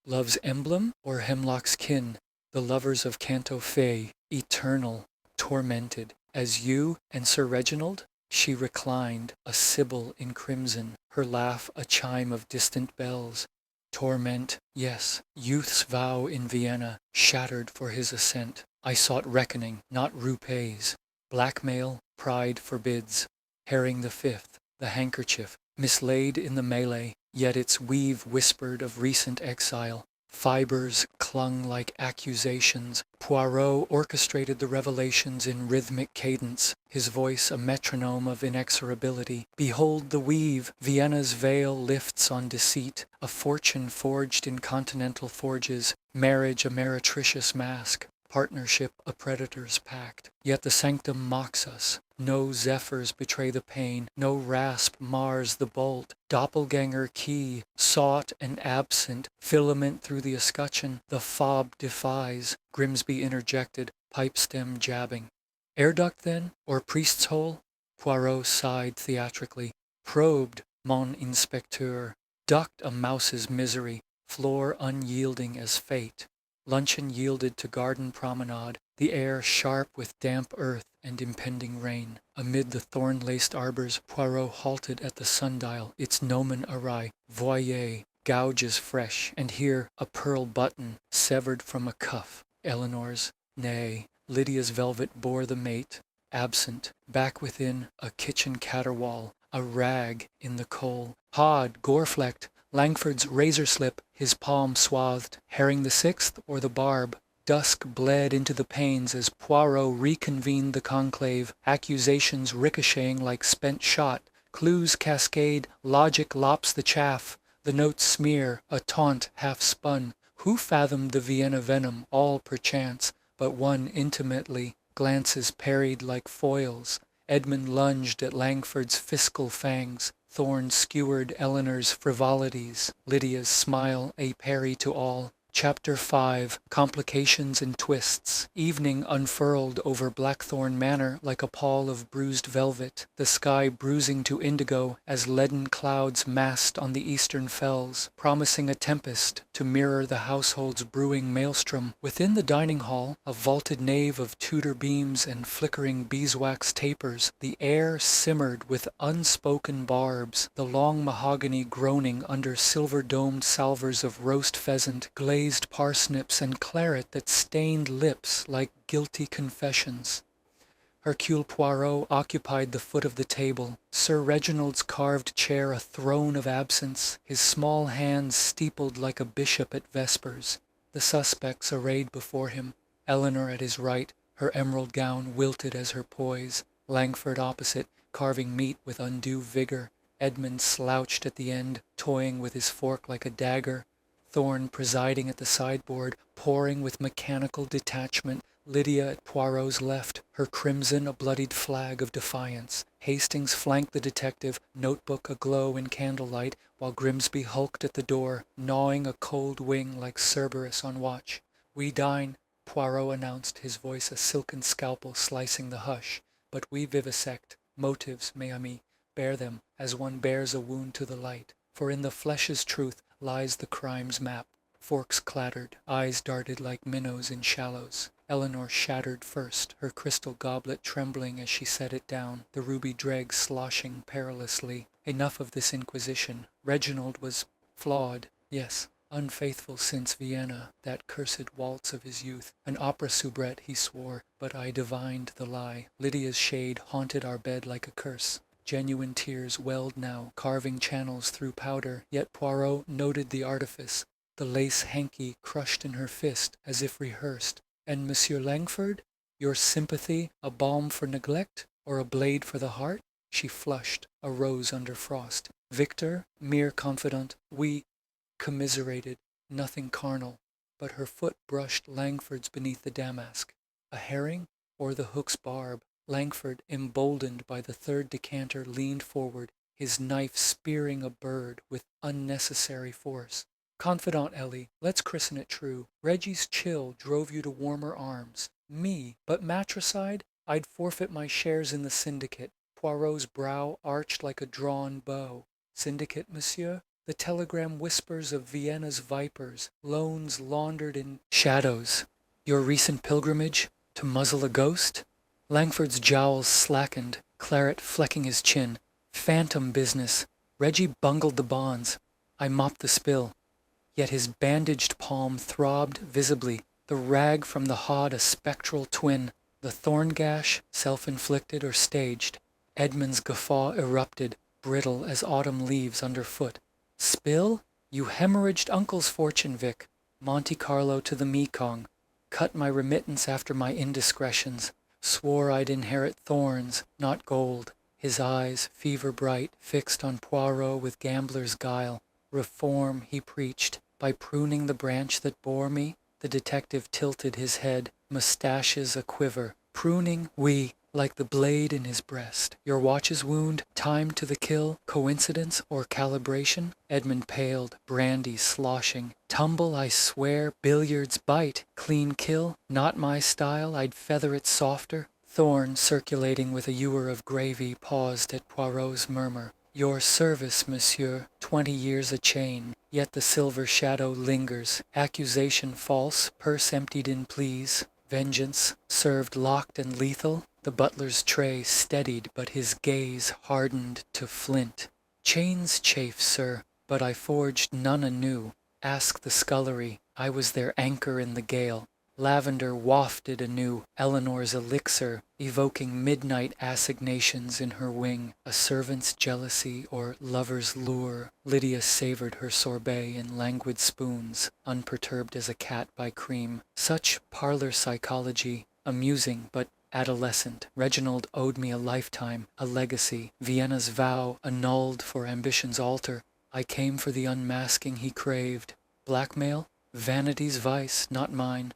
Love's emblem or hemlock's kin? The lovers of Canto Fay, eternal, tormented. As you and Sir Reginald? She reclined, a sibyl in crimson, her laugh a chime of distant bells. Torment, yes, youth's vow in Vienna, shattered for his assent. I sought reckoning, not rupees. Blackmail, pride forbids. Herring the fifth, the handkerchief, mislaid in the melee, yet its weave whispered of recent exile. Fibers clung like accusations. Poirot orchestrated the revelations in rhythmic cadence, his voice a metronome of inexorability. Behold the weave! Vienna's veil lifts on deceit, a fortune forged in continental forges, marriage a meretricious mask, partnership a predator's pact. Yet the sanctum mocks us. No zephyrs betray the pain, no rasp mars the bolt. Doppelganger key, sought and absent, filament through the escutcheon, the fob defies. Grimsby interjected, pipe stem jabbing. Air duct then, or priest's hole? Poirot sighed theatrically. Probed, mon inspecteur. Ducked a mouse's misery, floor unyielding as fate. Luncheon yielded to garden promenade, the air sharp with damp earth and impending rain. Amid the thorn-laced arbors, Poirot halted at the sundial, its gnomon awry. Voyez, gouges fresh, and here a pearl button, severed from a cuff. Eleanor's, nay, Lydia's velvet bore the mate, absent. Back within, a kitchen caterwaul, a rag in the coal. Hod, gore-flecked, Langford's razor slip, his palm swathed. Herring the sixth or the barb? Dusk bled into the panes as Poirot reconvened the conclave, accusations ricocheting like spent shot. Clues cascade, logic lops the chaff. The notes smear, a taunt half spun. Who fathomed the Vienna venom? All perchance, but one intimately. Glances parried like foils. Edmund lunged at Langford's fiscal fangs. Thorn skewered Eleanor's frivolities. Lydia's smile a parry to all. Chapter 5 Complications and Twists. Evening unfurled over Blackthorn Manor like a pall of bruised velvet, the sky bruising to indigo as leaden clouds massed on the eastern fells, promising a tempest to mirror the household's brewing maelstrom. Within the dining hall, a vaulted nave of Tudor beams and flickering beeswax tapers, the air simmered with unspoken barbs, the long mahogany groaning under silver-domed salvers of roast pheasant, glazed parsnips, and claret that stained lips like guilty confessions. Hercule Poirot occupied the foot of the table, Sir Reginald's carved chair a throne of absence, his small hands steepled like a bishop at vespers. The suspects arrayed before him, Eleanor at his right, her emerald gown wilted as her poise, Langford opposite, carving meat with undue vigor, Edmund slouched at the end, toying with his fork like a dagger, Thorne presiding at the sideboard, pouring with mechanical detachment, Lydia at Poirot's left, her crimson a bloodied flag of defiance. Hastings flanked the detective, notebook aglow in candlelight, while Grimsby hulked at the door, gnawing a cold wing like Cerberus on watch. "We dine," Poirot announced, his voice a silken scalpel slicing the hush. "But we vivisect. Motives, mes amis. Bear them, as one bears a wound to the light. For in the flesh's truth lies the crime's map." Forks clattered, eyes darted like minnows in shallows. Eleanor shattered first, her crystal goblet trembling as she set it down, the ruby dregs sloshing perilously. Enough of this inquisition. Reginald was flawed, yes, unfaithful since Vienna, that cursed waltz of his youth. An opera soubrette, he swore, but I divined the lie. Lydia's shade haunted our bed like a curse. Genuine tears welled now, carving channels through powder, yet Poirot noted the artifice, the lace hanky crushed in her fist as if rehearsed. "And Monsieur Langford? Your sympathy a balm for neglect, or a blade for the heart?" She flushed, a rose under frost. "Victor, mere confidant, we commiserated, nothing carnal." But her foot brushed Langford's beneath the damask. A herring, or the hook's barb? Langford, emboldened by the third decanter, leaned forward, his knife spearing a bird with unnecessary force. "Confidant Ellie, let's christen it true. Reggie's chill drove you to warmer arms. Me, but matricide? I'd forfeit my shares in the syndicate." Poirot's brow arched like a drawn bow. "Syndicate, monsieur? The telegram whispers of Vienna's vipers, loans laundered in shadows. Your recent pilgrimage to muzzle a ghost?" Langford's jowls slackened, claret flecking his chin. "Phantom business. Reggie bungled the bonds. I mopped the spill." Yet his bandaged palm throbbed visibly, the rag from the hod a spectral twin, the thorn gash self-inflicted or staged. Edmund's guffaw erupted, brittle as autumn leaves underfoot. "Spill? You hemorrhaged Uncle's fortune, Vic. Monte Carlo to the Mekong. Cut my remittance after my indiscretions. Swore I'd inherit thorns, not gold." His eyes, fever bright, fixed on Poirot with gambler's guile. "Reform," he preached, "by pruning the branch that bore me." The detective tilted his head, mustaches a quiver. "Pruning, oui, like the blade in his breast. Your watch's wound, time to the kill, coincidence or calibration?" Edmund paled, brandy sloshing. "Tumble, I swear, billiards bite, clean kill. Not my style, I'd feather it softer." Thorne, circulating with a ewer of gravy, paused at Poirot's murmur. "Your service, monsieur, 20 years a chain." Yet the silver shadow lingers. Accusation false, purse emptied in pleas. Vengeance, served locked and lethal. The butler's tray steadied, but his gaze hardened to flint. "Chains chafe, sir, but I forged none anew. Ask the scullery, I was their anchor in the gale." Lavender wafted anew, Eleanor's elixir, evoking midnight assignations in her wing. A servant's jealousy or lover's lure. Lydia savored her sorbet in languid spoons, unperturbed as a cat by cream. Such parlor psychology, amusing but adolescent. Reginald owed me a lifetime, a legacy. Vienna's vow annulled for ambition's altar. I came for the unmasking he craved. Blackmail? Vanity's vice, not mine.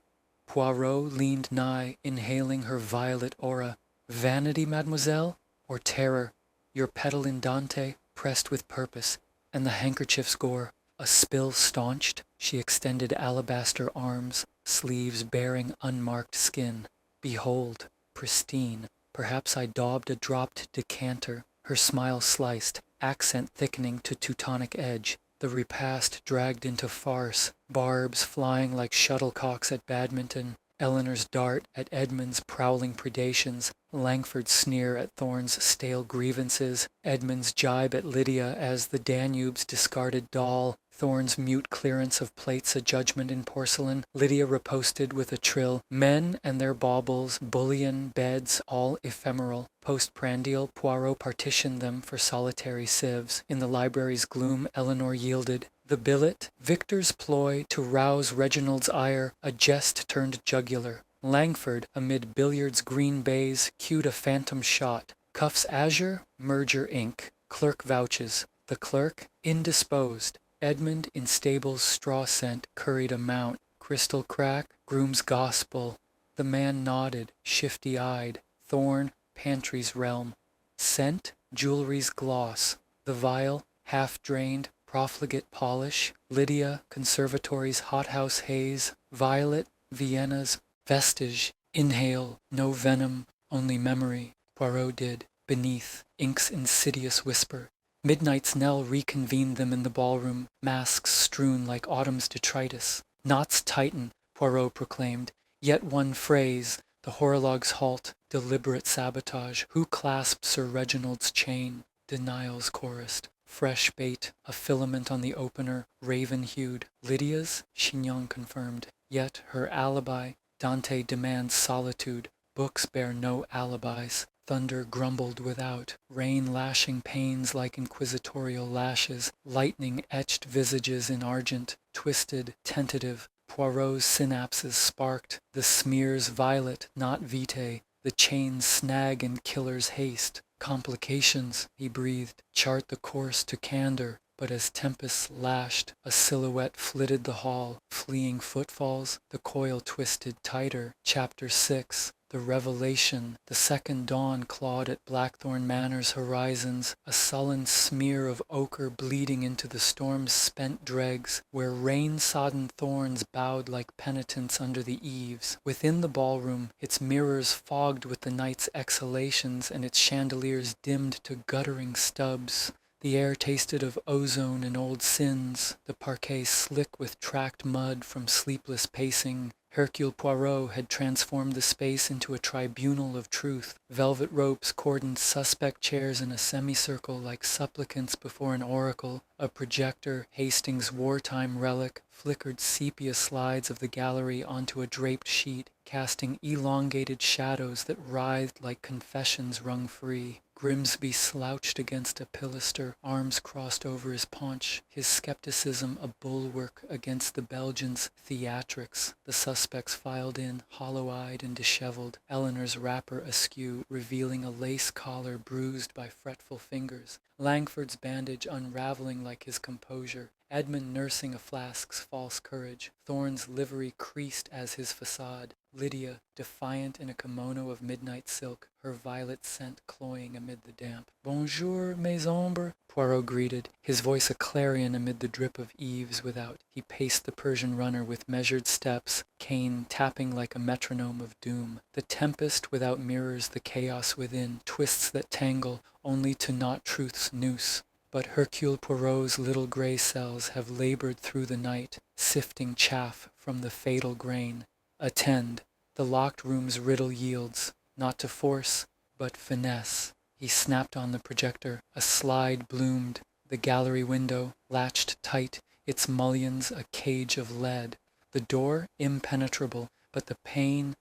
Poirot leaned nigh, inhaling her violet aura. "Vanity, mademoiselle, or terror? Your petal in Dante, pressed with purpose, and the handkerchief's gore. A spill staunched, she extended alabaster arms, sleeves baring unmarked skin. Behold, pristine. Perhaps I daubed a dropped decanter. Her smile sliced, accent thickening to Teutonic edge. The repast dragged into farce, barbs flying like shuttlecocks at badminton. Eleanor's dart at Edmund's prowling predations, Langford's sneer at Thorne's stale grievances, Edmund's jibe at Lydia as the Danube's discarded doll, Thorne's mute clearance of plates a judgment in porcelain. Lydia riposted with a trill, men and their baubles, bullion, beds, all ephemeral. Postprandial, Poirot partitioned them for solitary sieves. In the library's gloom, Eleanor yielded. The billet, Victor's ploy to rouse Reginald's ire, a jest turned jugular. Langford, amid billiards' green bays, cued a phantom shot. Cuffs azure, merger ink. Clerk vouches. The clerk, indisposed. Edmund, in stable's straw scent, curried a mount. Crystal crack, groom's gospel. The man nodded, shifty-eyed. Thorne, pantry's realm. Scent, jewelry's gloss. The vial, half-drained, profligate polish. Lydia, conservatory's hothouse haze. Violet, Vienna's vestige. Inhale, no venom, only memory. Poirot did. Beneath, ink's insidious whisper. Midnight's knell reconvened them in the ballroom, masks strewn like autumn's detritus. Knots tighten, Poirot proclaimed. Yet one phrase, the horolog's halt, deliberate sabotage. Who clasped Sir Reginald's chain? Denials chorused. Fresh bait, a filament on the opener, raven-hued. Lydia's? Chignon confirmed. Yet her alibi, Dante demands solitude. Books bear no alibis. Thunder grumbled without, rain lashing panes like inquisitorial lashes, lightning etched visages in argent, twisted, tentative. Poirot's synapses sparked, the smears violet, not vitae, the chains snag in killer's haste. Complications, he breathed, chart the course to candor. But as tempests lashed, a silhouette flitted the hall, fleeing footfalls, the coil twisted tighter. Chapter 6. The revelation, the second dawn clawed at Blackthorn Manor's horizons, a sullen smear of ochre bleeding into the storm's spent dregs, where rain-sodden thorns bowed like penitents under the eaves. Within the ballroom, its mirrors fogged with the night's exhalations and its chandeliers dimmed to guttering stubs. The air tasted of ozone and old sins, the parquet slick with tracked mud from sleepless pacing. Hercule Poirot had transformed the space into a tribunal of truth. Velvet ropes cordoned suspect chairs in a semicircle like supplicants before an oracle. A projector, Hastings' wartime relic, flickered sepia slides of the gallery onto a draped sheet, casting elongated shadows that writhed like confessions wrung free. Grimsby slouched against a pilaster, arms crossed over his paunch, his skepticism a bulwark against the Belgians' theatrics. The suspects filed in, hollow-eyed and disheveled, Eleanor's wrapper askew, revealing a lace collar bruised by fretful fingers, Langford's bandage unraveling like his composure, Edmund nursing a flask's false courage, Thorne's livery creased as his facade, Lydia, defiant in a kimono of midnight silk, her violet scent cloying amid the damp. "Bonjour, mes ombres," Poirot greeted, his voice a clarion amid the drip of eaves without. He paced the Persian runner with measured steps, cane tapping like a metronome of doom. The tempest without mirrors the chaos within, twists that tangle, only to knot truth's noose. But Hercule Poirot's little grey cells have labored through the night, sifting chaff from the fatal grain. Attend. The locked room's riddle yields, not to force, but finesse. He snapped on the projector. A slide bloomed. The gallery window, latched tight, its mullions a cage of lead. The door impenetrable, but the pane,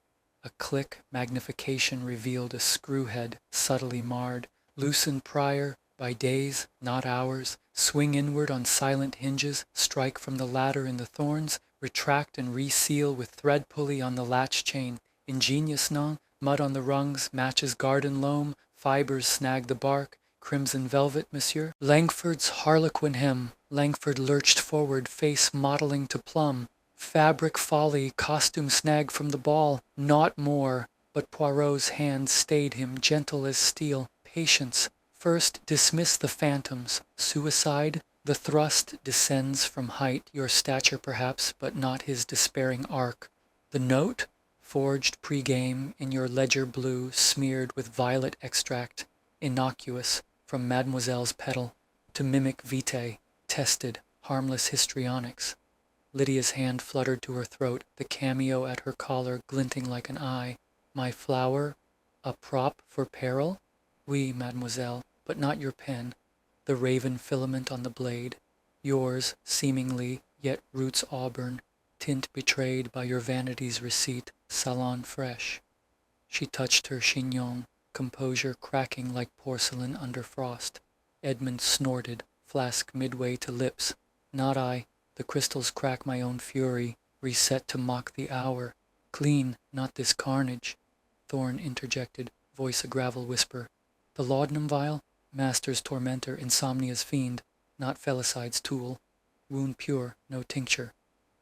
a click magnification revealed a screw-head subtly marred. Loosened prior, by days, not hours, swing inward on silent hinges, strike from the ladder in the thorns, retract and reseal with thread pulley on the latch chain. Ingenious, non? Mud on the rungs, matches garden loam, fibers snag the bark. Crimson velvet, monsieur? Langford's harlequin hem. Langford lurched forward, face mottling to plumb. Fabric folly, costume snag from the ball. Not more. But Poirot's hand stayed him, gentle as steel. Patience. First, dismiss the phantoms. Suicide? The thrust descends from height, your stature perhaps, but not his despairing arc. The note, forged pre-game in your ledger blue, smeared with violet extract, innocuous, from Mademoiselle's petal, to mimic vitae, tested, harmless histrionics. Lydia's hand fluttered to her throat, the cameo at her collar glinting like an eye. My flower? A prop for peril? Oui, mademoiselle, but not your pen. The raven filament on the blade. Yours, seemingly, yet roots auburn, tint betrayed by your vanity's receipt, salon fresh. She touched her chignon, composure cracking like porcelain under frost. Edmund snorted, flask midway to lips. Not I. The crystals crack my own fury, reset to mock the hour. Clean, not this carnage. Thorn interjected, voice a gravel whisper. The laudanum vial? Master's tormentor, insomnia's fiend, not felicide's tool. Wound pure, no tincture.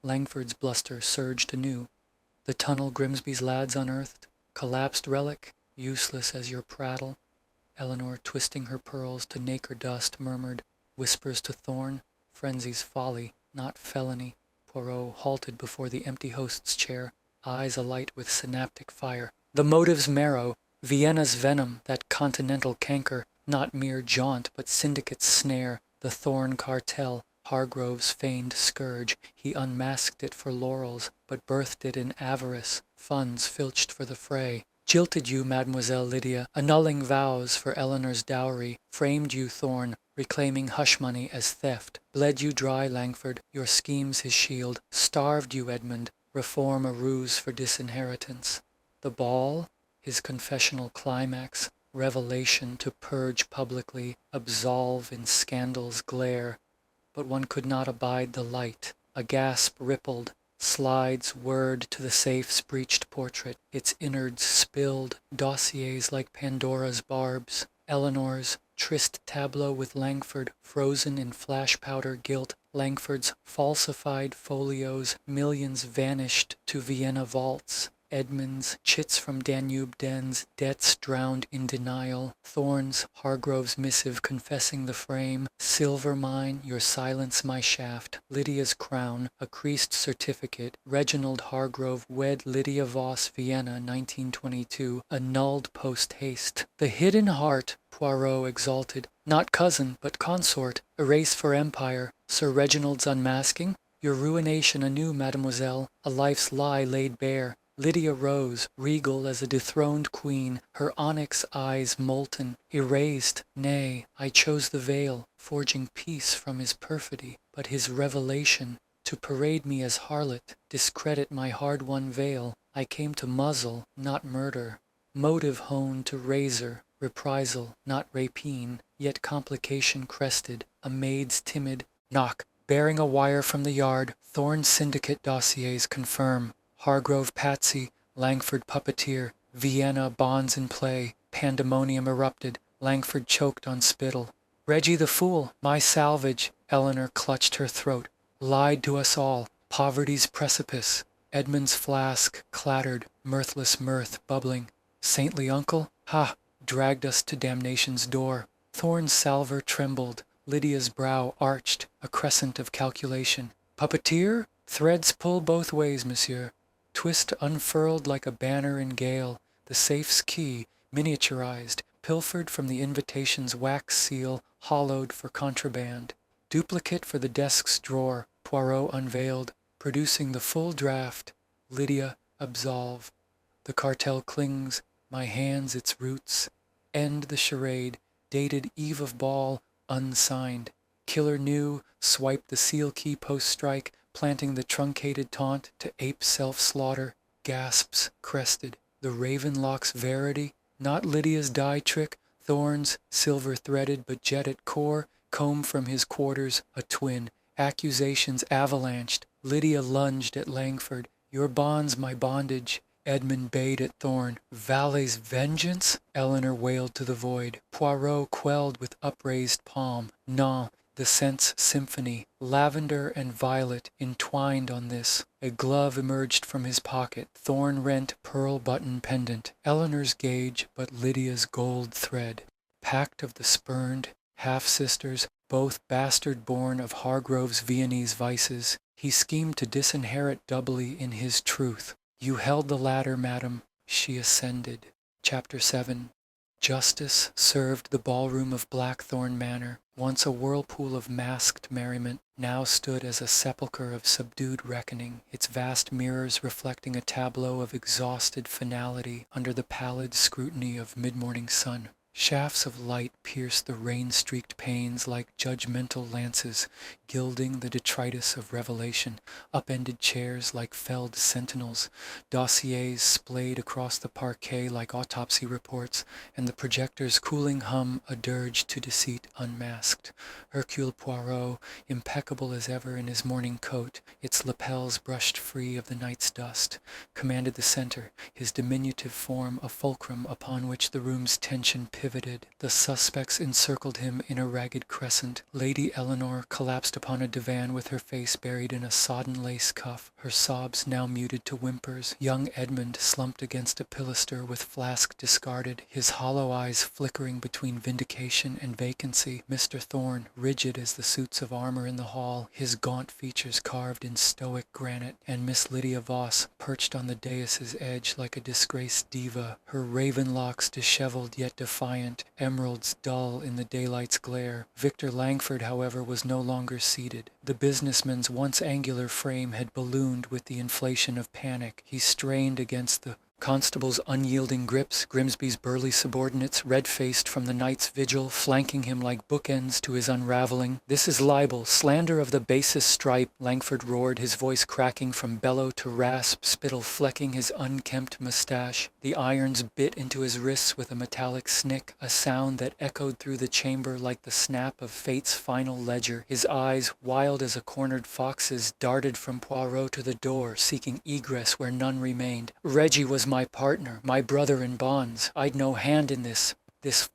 Langford's bluster surged anew. The tunnel Grimsby's lads unearthed, collapsed relic, useless as your prattle. Eleanor, twisting her pearls to nacre dust, murmured, whispers to Thorn, frenzy's folly, not felony. Poirot halted before the empty host's chair, eyes alight with synaptic fire. The motive's marrow, Vienna's venom, that continental canker, not mere jaunt, but syndicate's snare, the Thorn cartel, Hargrove's feigned scourge. He unmasked it for laurels, but birthed it in avarice, funds filched for the fray. Jilted you, Mademoiselle Lydia, annulling vows for Eleanor's dowry, framed you, Thorn, reclaiming hush money as theft, bled you dry, Langford, your schemes his shield, starved you, Edmund, reform a ruse for disinheritance. The ball, his confessional climax, revelation to purge publicly, absolve in scandal's glare. But one could not abide the light. A gasp rippled, slides word to the safe's breached portrait, its innards spilled, dossiers like Pandora's barbs. Eleanor's tryst tableau with Langford, frozen in flash powder gilt, Langford's falsified folios, millions vanished to Vienna vaults. Edmund's chits from Danube dens, debts drowned in denial. Thorn's, Hargrove's missive confessing the frame. Silver mine, your silence my shaft. Lydia's crown, a creased certificate. Reginald Hargrove wed Lydia Voss, Vienna, 1922. Annulled post haste. The hidden heart, Poirot exalted. Not cousin, but consort. Erase for empire. Sir Reginald's unmasking. Your ruination anew, mademoiselle. A life's lie laid bare. Lydia rose, regal as a dethroned queen, her onyx eyes molten, erased. Nay, I chose the veil, forging peace from his perfidy, but his revelation, to parade me as harlot, discredit my hard-won veil. I came to muzzle, not murder. Motive honed to razor, reprisal, not rapine, yet complication crested, a maid's timid knock. Bearing a wire from the yard, Thorn syndicate dossiers confirm. Hargrove patsy, Langford puppeteer, Vienna bonds in play, pandemonium erupted, Langford choked on spittle. Reggie the fool, my salvage, Eleanor clutched her throat, lied to us all, poverty's precipice. Edmund's flask clattered, mirthless mirth bubbling. Saintly uncle, ha, dragged us to damnation's door. Thorn's salver trembled, Lydia's brow arched, a crescent of calculation. Puppeteer? Threads pull both ways, monsieur. Twist unfurled like a banner in gale, the safe's key, miniaturized, pilfered from the invitation's wax seal, hollowed for contraband. Duplicate for the desk's drawer, Poirot unveiled, producing the full draft. Lydia, absolve. The cartel clings, my hands its roots. End the charade, dated eve of ball, unsigned. Killer new, swipe the seal key post-strike, planting the truncated taunt to ape self-slaughter, gasps crested. The raven lock's verity, not Lydia's dye trick, Thorn's, silver-threaded but jetted core, comb from his quarters, a twin. Accusations avalanched. Lydia lunged at Langford. Your bond's my bondage. Edmund bayed at Thorn. Valet's vengeance? Eleanor wailed to the void. Poirot quelled with upraised palm. Non. The scent's symphony, lavender and violet entwined on this. A glove emerged from his pocket, thorn-rent pearl button pendant. Eleanor's gauge, but Lydia's gold thread. Pact of the spurned, half-sisters, both bastard-born of Hargrove's Viennese vices. He schemed to disinherit doubly in his truth. You held the ladder, madam. She ascended. Chapter 7. Justice served the ballroom of Blackthorn Manor, once a whirlpool of masked merriment, now stood as a sepulchre of subdued reckoning, its vast mirrors reflecting a tableau of exhausted finality under the pallid scrutiny of mid-morning sun. Shafts of light pierced the rain-streaked panes like judgmental lances, gilding the detritus of revelation, upended chairs like felled sentinels, dossiers splayed across the parquet like autopsy reports, and the projector's cooling hum a dirge to deceit unmasked. Hercule Poirot, impeccable as ever in his morning coat, its lapels brushed free of the night's dust, commanded the center, his diminutive form a fulcrum upon which the room's tension pivoted. The suspects encircled him in a ragged crescent. Lady Eleanor collapsed upon a divan with her face buried in a sodden lace cuff, her sobs now muted to whimpers. Young Edmund slumped against a pilaster with flask discarded, his hollow eyes flickering between vindication and vacancy. Mr. Thorne, rigid as the suits of armor in the hall, his gaunt features carved in stoic granite, and Miss Lydia Voss perched on the dais' edge like a disgraced diva, her raven locks disheveled yet defiant, emeralds dull in the daylight's glare. Victor Langford, however, was no longer seated. The businessman's once angular frame had ballooned with the inflation of panic. He strained against the constable's unyielding grips, Grimsby's burly subordinates, red-faced from the night's vigil, flanking him like bookends to his unraveling. "This is libel, slander of the basest stripe," Langford roared, his voice cracking from bellow to rasp, spittle flecking his unkempt mustache. The irons bit into his wrists with a metallic snick, a sound that echoed through the chamber like the snap of fate's final ledger. His eyes, wild as a cornered fox's, darted from Poirot to the door, seeking egress where none remained. "Reggie was my partner, my brother in bonds. I'd no hand in this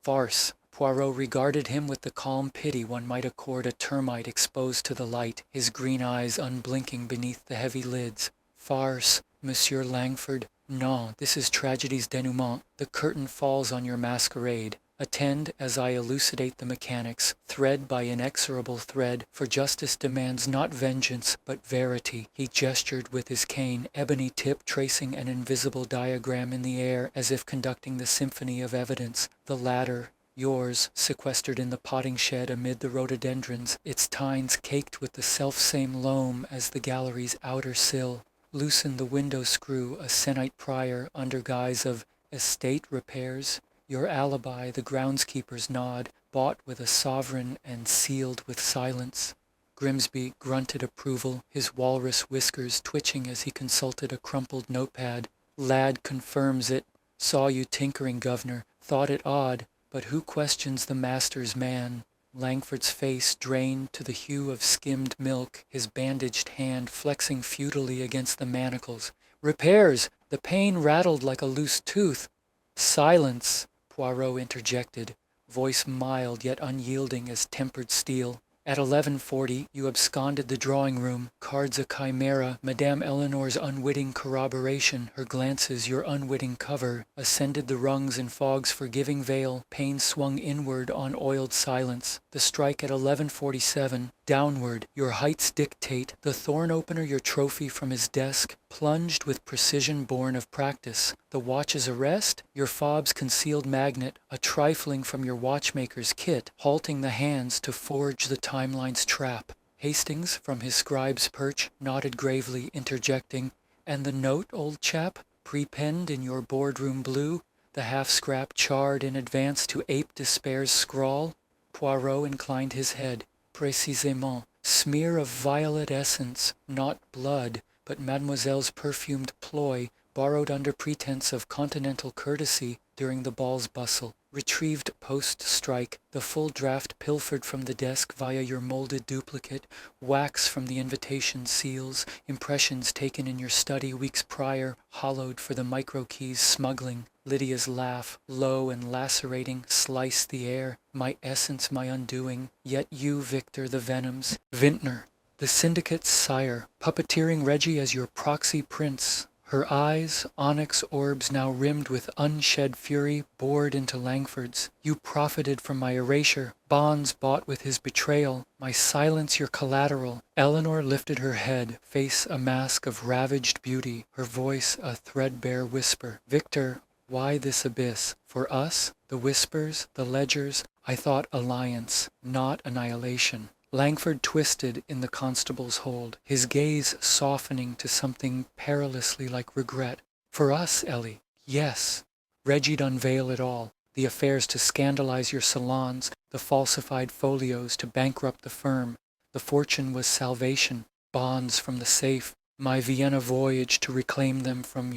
farce." Poirot regarded him with the calm pity one might accord a termite exposed to the light, his green eyes unblinking beneath the heavy lids. "Farce, Monsieur Langford? Non, this is tragedy's denouement. The curtain falls on your masquerade. Attend as I elucidate the mechanics, thread by inexorable thread, for justice demands not vengeance, but verity." He gestured with his cane, ebony tip tracing an invisible diagram in the air as if conducting the symphony of evidence. "The ladder, yours, sequestered in the potting shed amid the rhododendrons, its tines caked with the self-same loam as the gallery's outer sill. Loosen the window screw, a Senite prior under guise of estate repairs. Your alibi, the groundskeeper's nod, bought with a sovereign and sealed with silence." Grimsby grunted approval, his walrus whiskers twitching as he consulted a crumpled notepad. "Lad confirms it. Saw you tinkering, governor. Thought it odd, but who questions the master's man?" Langford's face drained to the hue of skimmed milk, his bandaged hand flexing futilely against the manacles. "Repairs! The pane rattled like a loose tooth." "Silence!" Poirot interjected, voice mild yet unyielding as tempered steel. "At 11:40 you absconded the drawing-room, cards a chimera, Madame Eleanor's unwitting corroboration, her glances your unwitting cover, ascended the rungs in fog's forgiving veil, pane swung inward on oiled silence. The strike at 11:47, downward, your heights dictate, the thorn-opener your trophy from his desk, plunged with precision born of practice. The watch's arrest, your fob's concealed magnet, a trifling from your watchmaker's kit, halting the hands to forge the timeline's trap." Hastings, from his scribe's perch, nodded gravely, interjecting, "And the note, old chap, prepenned in your boardroom blue, the half-scrap charred in advance to ape despair's scrawl?" Poirot inclined his head. "Précisément. Smear of violet essence, not blood, but mademoiselle's perfumed ploy, borrowed under pretense of continental courtesy during the ball's bustle. Retrieved post-strike, the full draft pilfered from the desk via your molded duplicate, wax from the invitation seals, impressions taken in your study weeks prior, hollowed for the micro-keys smuggling." Lydia's laugh, low and lacerating, sliced the air. "My essence, my undoing, yet you, Victor, the venoms. Vintner, the syndicate's sire, puppeteering Reggie as your proxy prince. Her eyes, onyx orbs now rimmed with unshed fury, bored into Langford's. You profited from my erasure, bonds bought with his betrayal, my silence your collateral. Eleanor lifted her head, face a mask of ravaged beauty, her voice a threadbare whisper. Victor, why this abyss? For us, the whispers, the ledgers, I thought alliance, not annihilation. Langford twisted in the constable's hold, his gaze softening to something perilously like regret. For us, Ellie, yes. Reggie'd unveil it all, the affairs to scandalize your salons, the falsified folios to bankrupt the firm. The fortune was salvation, bonds from the safe, my Vienna voyage to reclaim them from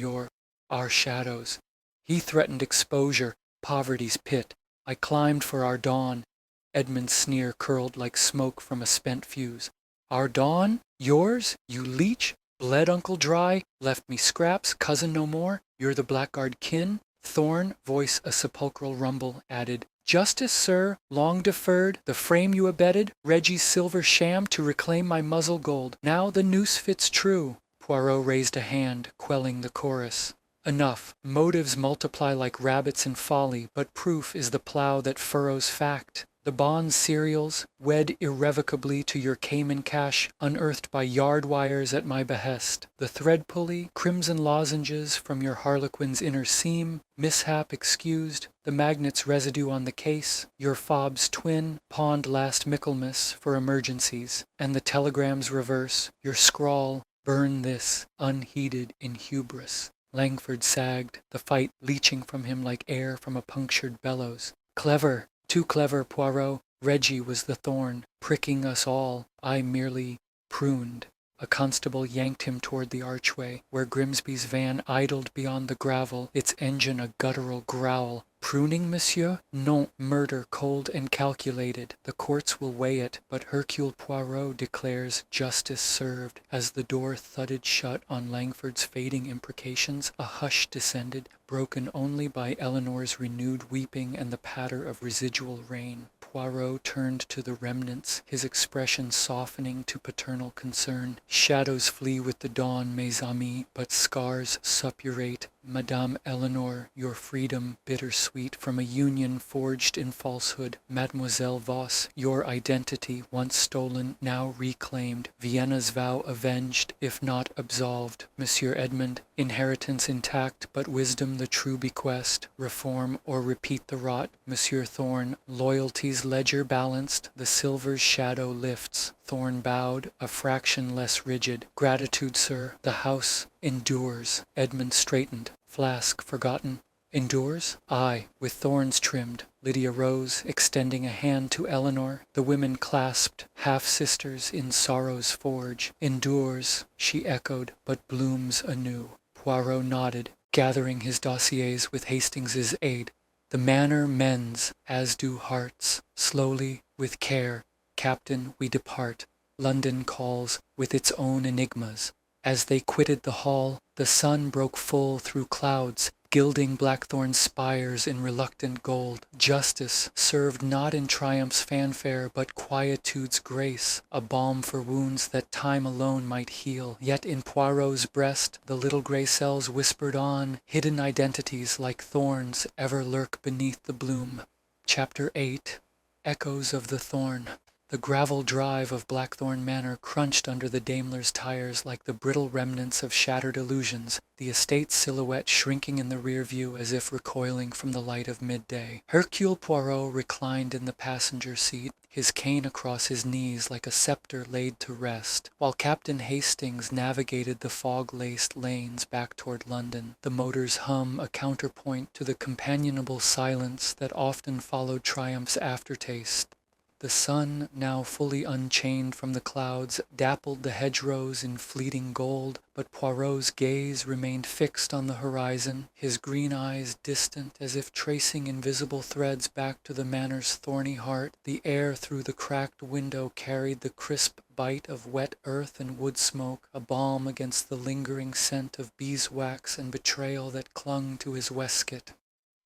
our shadows. He threatened exposure, poverty's pit. I climbed for our dawn. Edmund's sneer curled like smoke from a spent fuse. Our dawn? Yours? You leech? Bled uncle dry? Left me scraps? Cousin no more? You're the blackguard kin? Thorn, voice a sepulchral rumble, added, Justice, sir, long deferred, the frame you abetted, Reggie's silver sham to reclaim my muzzle gold. Now the noose fits true. Poirot raised a hand, quelling the chorus. Enough. Motives multiply like rabbits in folly, but proof is the plough that furrows fact. The bond serials, wed irrevocably to your Cayman cash, unearthed by yard wires at my behest. The thread pulley, crimson lozenges from your harlequin's inner seam, mishap excused, the magnet's residue on the case, your fob's twin, pawned last Michaelmas for emergencies, and the telegram's reverse, your scrawl, burn this, unheeded in hubris. Langford sagged, the fight leaching from him like air from a punctured bellows. Clever! Too clever, Poirot. Reggie was the thorn, pricking us all. I merely pruned. A constable yanked him toward the archway, where Grimsby's van idled beyond the gravel, its engine a guttural growl. Pruning, monsieur? Non, murder cold and calculated. The courts will weigh it, but Hercule Poirot declares justice served. As the door thudded shut on Langford's fading imprecations, a hush descended, broken only by Eleanor's renewed weeping and the patter of residual rain. Poirot turned to the remnants, his expression softening to paternal concern. Shadows flee with the dawn, mes amis, but scars suppurate. Madame Eleanor, your freedom bittersweet from a union forged in falsehood. Mademoiselle Voss, your identity, once stolen, now reclaimed. Vienna's vow avenged, if not absolved. Monsieur Edmund, inheritance intact, but wisdom the true bequest. Reform or repeat the rot. Monsieur Thorn, loyalty's ledger balanced, the silver's shadow lifts. Thorn bowed, a fraction less rigid. Gratitude, sir. The house endures. Edmund straightened. Flask forgotten. Endures? Aye, with thorns trimmed. Lydia rose, extending a hand to Eleanor. The women clasped, half-sisters in sorrow's forge. Endures, she echoed, but blooms anew. Poirot nodded, gathering his dossiers with Hastings's aid. The manor mends, as do hearts. Slowly, with care. Captain, we depart. London calls with its own enigmas. As they quitted the hall, the sun broke full through clouds, gilding Blackthorn's spires in reluctant gold. Justice served not in triumph's fanfare, but quietude's grace, a balm for wounds that time alone might heal. Yet in Poirot's breast the little grey cells whispered on, hidden identities like thorns ever lurk beneath the bloom. Chapter 8. Echoes of the Thorn. The gravel drive of Blackthorn Manor crunched under the Daimler's tires like the brittle remnants of shattered illusions, the estate's silhouette shrinking in the rear view as if recoiling from the light of midday. Hercule Poirot reclined in the passenger seat, his cane across his knees like a scepter laid to rest, while Captain Hastings navigated the fog-laced lanes back toward London, the motor's hum a counterpoint to the companionable silence that often followed triumph's aftertaste. The sun, now fully unchained from the clouds, dappled the hedgerows in fleeting gold, but Poirot's gaze remained fixed on the horizon, his green eyes distant as if tracing invisible threads back to the manor's thorny heart. The air through the cracked window carried the crisp bite of wet earth and wood smoke, a balm against the lingering scent of beeswax and betrayal that clung to his waistcoat.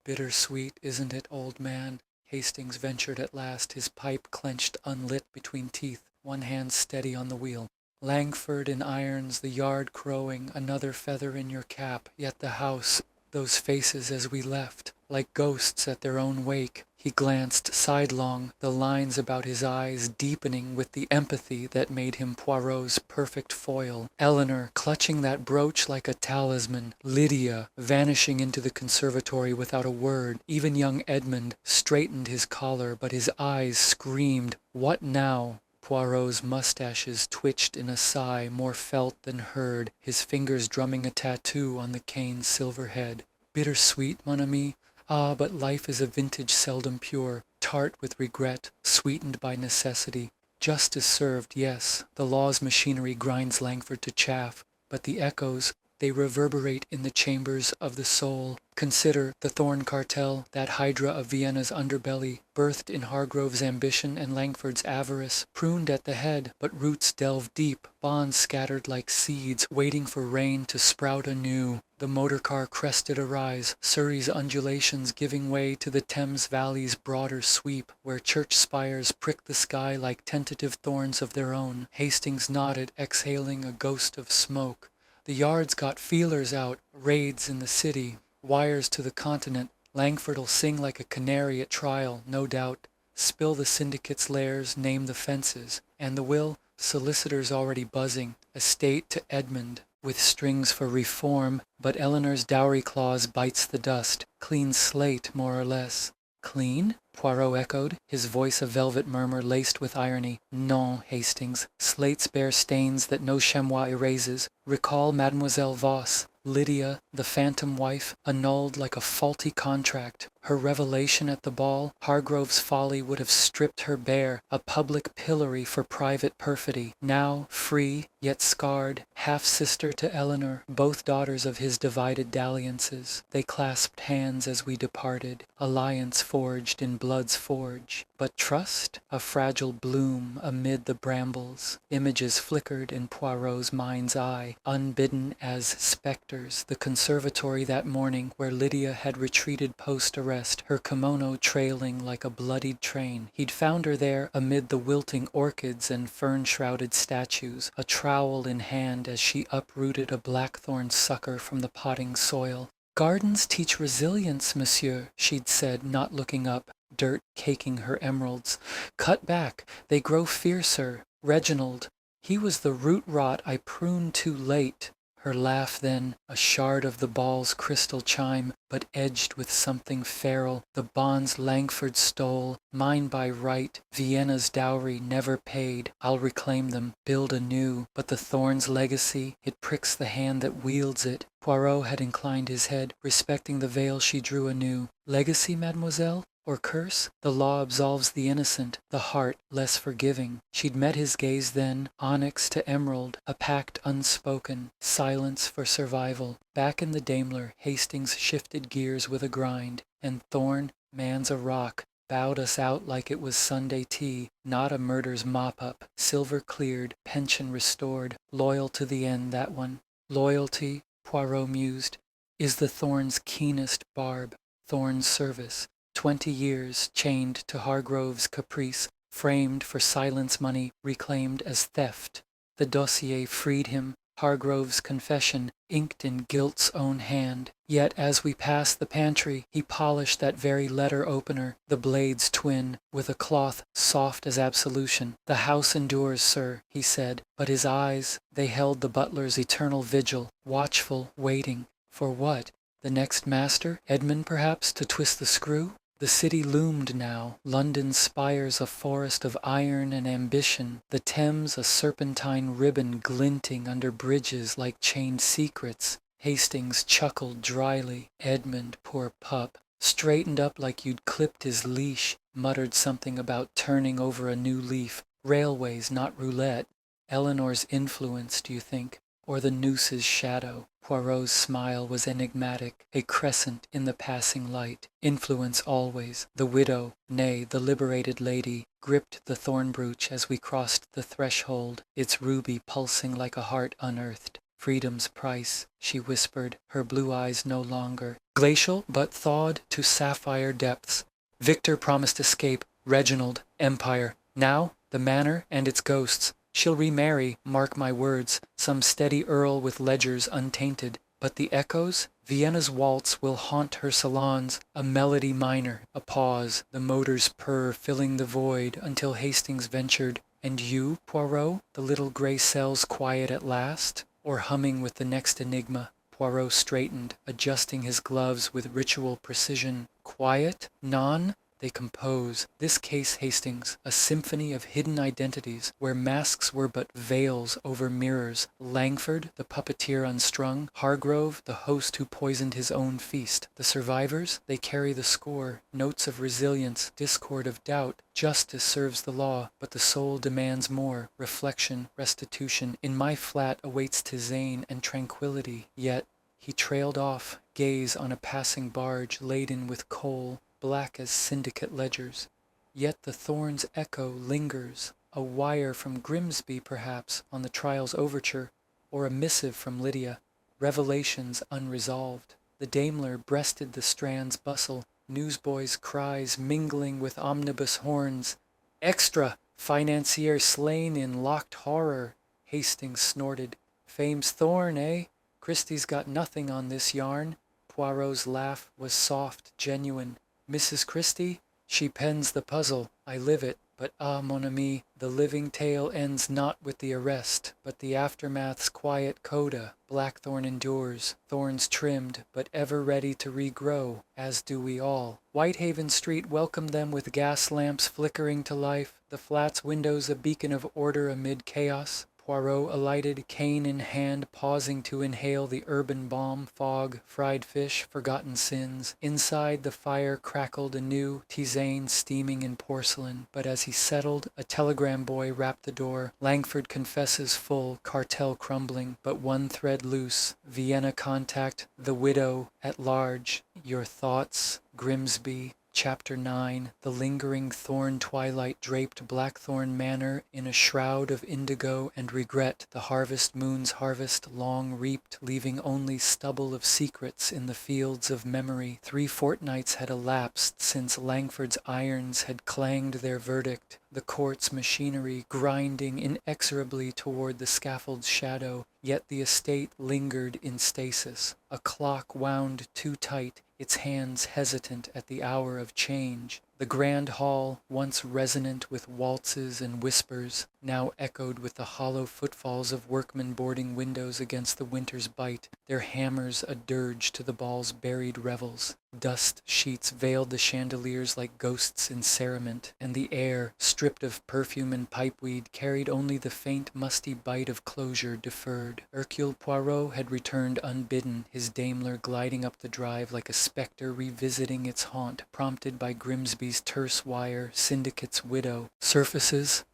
Bittersweet, isn't it, old man? Hastings ventured at last, his pipe clenched unlit between teeth, one hand steady on the wheel. Langford in irons, the yard crowing, another feather in your cap, yet the house, those faces as we left, like ghosts at their own wake. He glanced sidelong, the lines about his eyes deepening with the empathy that made him Poirot's perfect foil. Eleanor clutching that brooch like a talisman. Lydia vanishing into the conservatory without a word. Even young Edmund straightened his collar, but his eyes screamed, "What now?" Poirot's mustaches twitched in a sigh more felt than heard, his fingers drumming a tattoo on the cane's silver head. Bittersweet, mon ami? Ah, but life is a vintage seldom pure, tart with regret, sweetened by necessity. Justice served, yes, the law's machinery grinds Langford to chaff, but the echoes, they reverberate in the chambers of the soul. Consider the Thorn Cartel, that hydra of Vienna's underbelly, birthed in Hargrove's ambition and Langford's avarice, pruned at the head, but roots delve deep, bonds scattered like seeds, waiting for rain to sprout anew. The motor car crested a rise, Surrey's undulations giving way to the Thames Valley's broader sweep, where church spires prick the sky like tentative thorns of their own. Hastings nodded, exhaling a ghost of smoke. The yards got feelers out, raids in the city, wires to the continent. Langford'll sing like a canary at trial, no doubt. Spill the syndicate's lairs, name the fences. And the will? Solicitors already buzzing. Estate to Edmund, with strings for reform, but Eleanor's dowry clause bites the dust. Clean slate, more or less. Clean? Poirot echoed, his voice a velvet murmur laced with irony. Non, Hastings. Slates bear stains that no chamois erases. Recall Mademoiselle Voss. Lydia, the phantom wife, annulled like a faulty contract. Her revelation at the ball, Hargrove's folly would have stripped her bare, a public pillory for private perfidy. Now, free, yet scarred, half-sister to Eleanor, both daughters of his divided dalliances. They clasped hands as we departed, alliance forged in blood's forge. But trust? A fragile bloom amid the brambles. Images flickered in Poirot's mind's eye, unbidden as spectres. The conservatory that morning where Lydia had retreated post-arrest, her kimono trailing like a bloodied train. He'd found her there amid the wilting orchids and fern-shrouded statues, a trowel in hand as she uprooted a blackthorn sucker from the potting soil. "Gardens teach resilience, monsieur," she'd said, not looking up, dirt caking her emeralds. "Cut back, they grow fiercer. Reginald, he was the root rot I pruned too late." Her laugh then, a shard of the ball's crystal chime, but edged with something feral. The bonds Langford stole, mine by right, Vienna's dowry never paid. I'll reclaim them, build anew. But the thorn's legacy, it pricks the hand that wields it. Poirot had inclined his head, respecting the veil she drew anew. Legacy, mademoiselle? Or curse? The law absolves the innocent, the heart less forgiving. She'd met his gaze then, onyx to emerald, a pact unspoken, silence for survival. Back in the Daimler, Hastings shifted gears with a grind, and Thorn, man's a rock, bowed us out like it was Sunday tea, not a murder's mop-up. Silver cleared, pension restored, loyal to the end, that one. Loyalty, Poirot mused, is the Thorn's keenest barb. Thorn's service. 20 years chained to Hargrove's caprice, framed for silence money, reclaimed as theft. The dossier freed him, Hargrove's confession, inked in guilt's own hand. Yet as we passed the pantry, he polished that very letter opener, the blade's twin, with a cloth soft as absolution. "The house endures, sir," he said, but his eyes, they held the butler's eternal vigil, watchful, waiting. For what? The next master? Edmund, perhaps, to twist the screw? The city loomed now, London's spires a forest of iron and ambition, the Thames a serpentine ribbon glinting under bridges like chained secrets. Hastings chuckled dryly. Edmund, poor pup, straightened up like you'd clipped his leash, muttered something about turning over a new leaf. Railways, not roulette. Eleanor's influence, do you think? Or the noose's shadow? Poirot's smile was enigmatic, a crescent in the passing light. Influence always. The widow, nay, the liberated lady, gripped the thorn brooch as we crossed the threshold, its ruby pulsing like a heart unearthed. "Freedom's price," she whispered, her blue eyes no longer glacial, but thawed to sapphire depths. Victor promised escape. Reginald, empire. Now, the manor and its ghosts. She'll remarry, mark my words, some steady earl with ledgers untainted. But the echoes? Vienna's waltz will haunt her salons, a melody minor, a pause, the motor's purr filling the void until Hastings ventured, "And you, Poirot? The little grey cell's quiet at last?" Or humming with the next enigma. Poirot straightened, adjusting his gloves with ritual precision. "Quiet? Non?" They compose. This case, Hastings, a symphony of hidden identities, where masks were but veils over mirrors. Langford, the puppeteer unstrung. Hargrove, the host who poisoned his own feast. The survivors? They carry the score. Notes of resilience, discord of doubt. Justice serves the law, but the soul demands more. Reflection, restitution. In my flat awaits tisane and tranquility. Yet he trailed off, gaze on a passing barge laden with coal, black as syndicate ledgers. Yet the thorn's echo lingers, a wire from Grimsby perhaps on the trial's overture, or a missive from Lydia, revelations unresolved. The Daimler breasted the Strand's bustle, newsboys' cries mingling with omnibus horns. "Extra! Financier slain in locked horror," Hastings snorted. "Fame's thorn, eh? Christie's got nothing on this yarn." Poirot's laugh was soft, genuine. "Mrs. Christie? She pens the puzzle. I live it. But ah, mon ami, the living tale ends not with the arrest, but the aftermath's quiet coda. Blackthorn endures, thorns trimmed, but ever ready to regrow, as do we all. Whitehaven Street welcomed them with gas lamps flickering to life, the flat's windows a beacon of order amid chaos. Poirot alighted, cane in hand, pausing to inhale the urban balm, fog, fried fish, forgotten sins. Inside, the fire crackled anew, tisane steaming in porcelain. But as he settled, a telegram boy rapped the door. Langford confesses full, cartel crumbling, but one thread loose. Vienna contact, the widow at large. Your thoughts, Grimsby. Chapter 9. The lingering thorn twilight draped Blackthorn Manor in a shroud of indigo and regret. The harvest moon's harvest long reaped, leaving only stubble of secrets in the fields of memory. 3 fortnights had elapsed since Langford's irons had clanged their verdict, the court's machinery grinding inexorably toward the scaffold's shadow. Yet the estate lingered in stasis. A clock wound too tight, its hands hesitant at the hour of change. The grand hall, once resonant with waltzes and whispers, now echoed with the hollow footfalls of workmen boarding windows against the winter's bite, their hammers a dirge to the ball's buried revels. Dust sheets veiled the chandeliers like ghosts in cerement, and the air, stripped of perfume and pipeweed, carried only the faint musty bite of closure deferred. Hercule Poirot had returned unbidden, his Daimler gliding up the drive like a spectre revisiting its haunt, prompted by Grimsby's terse wire, syndicate's widow. Surfaces,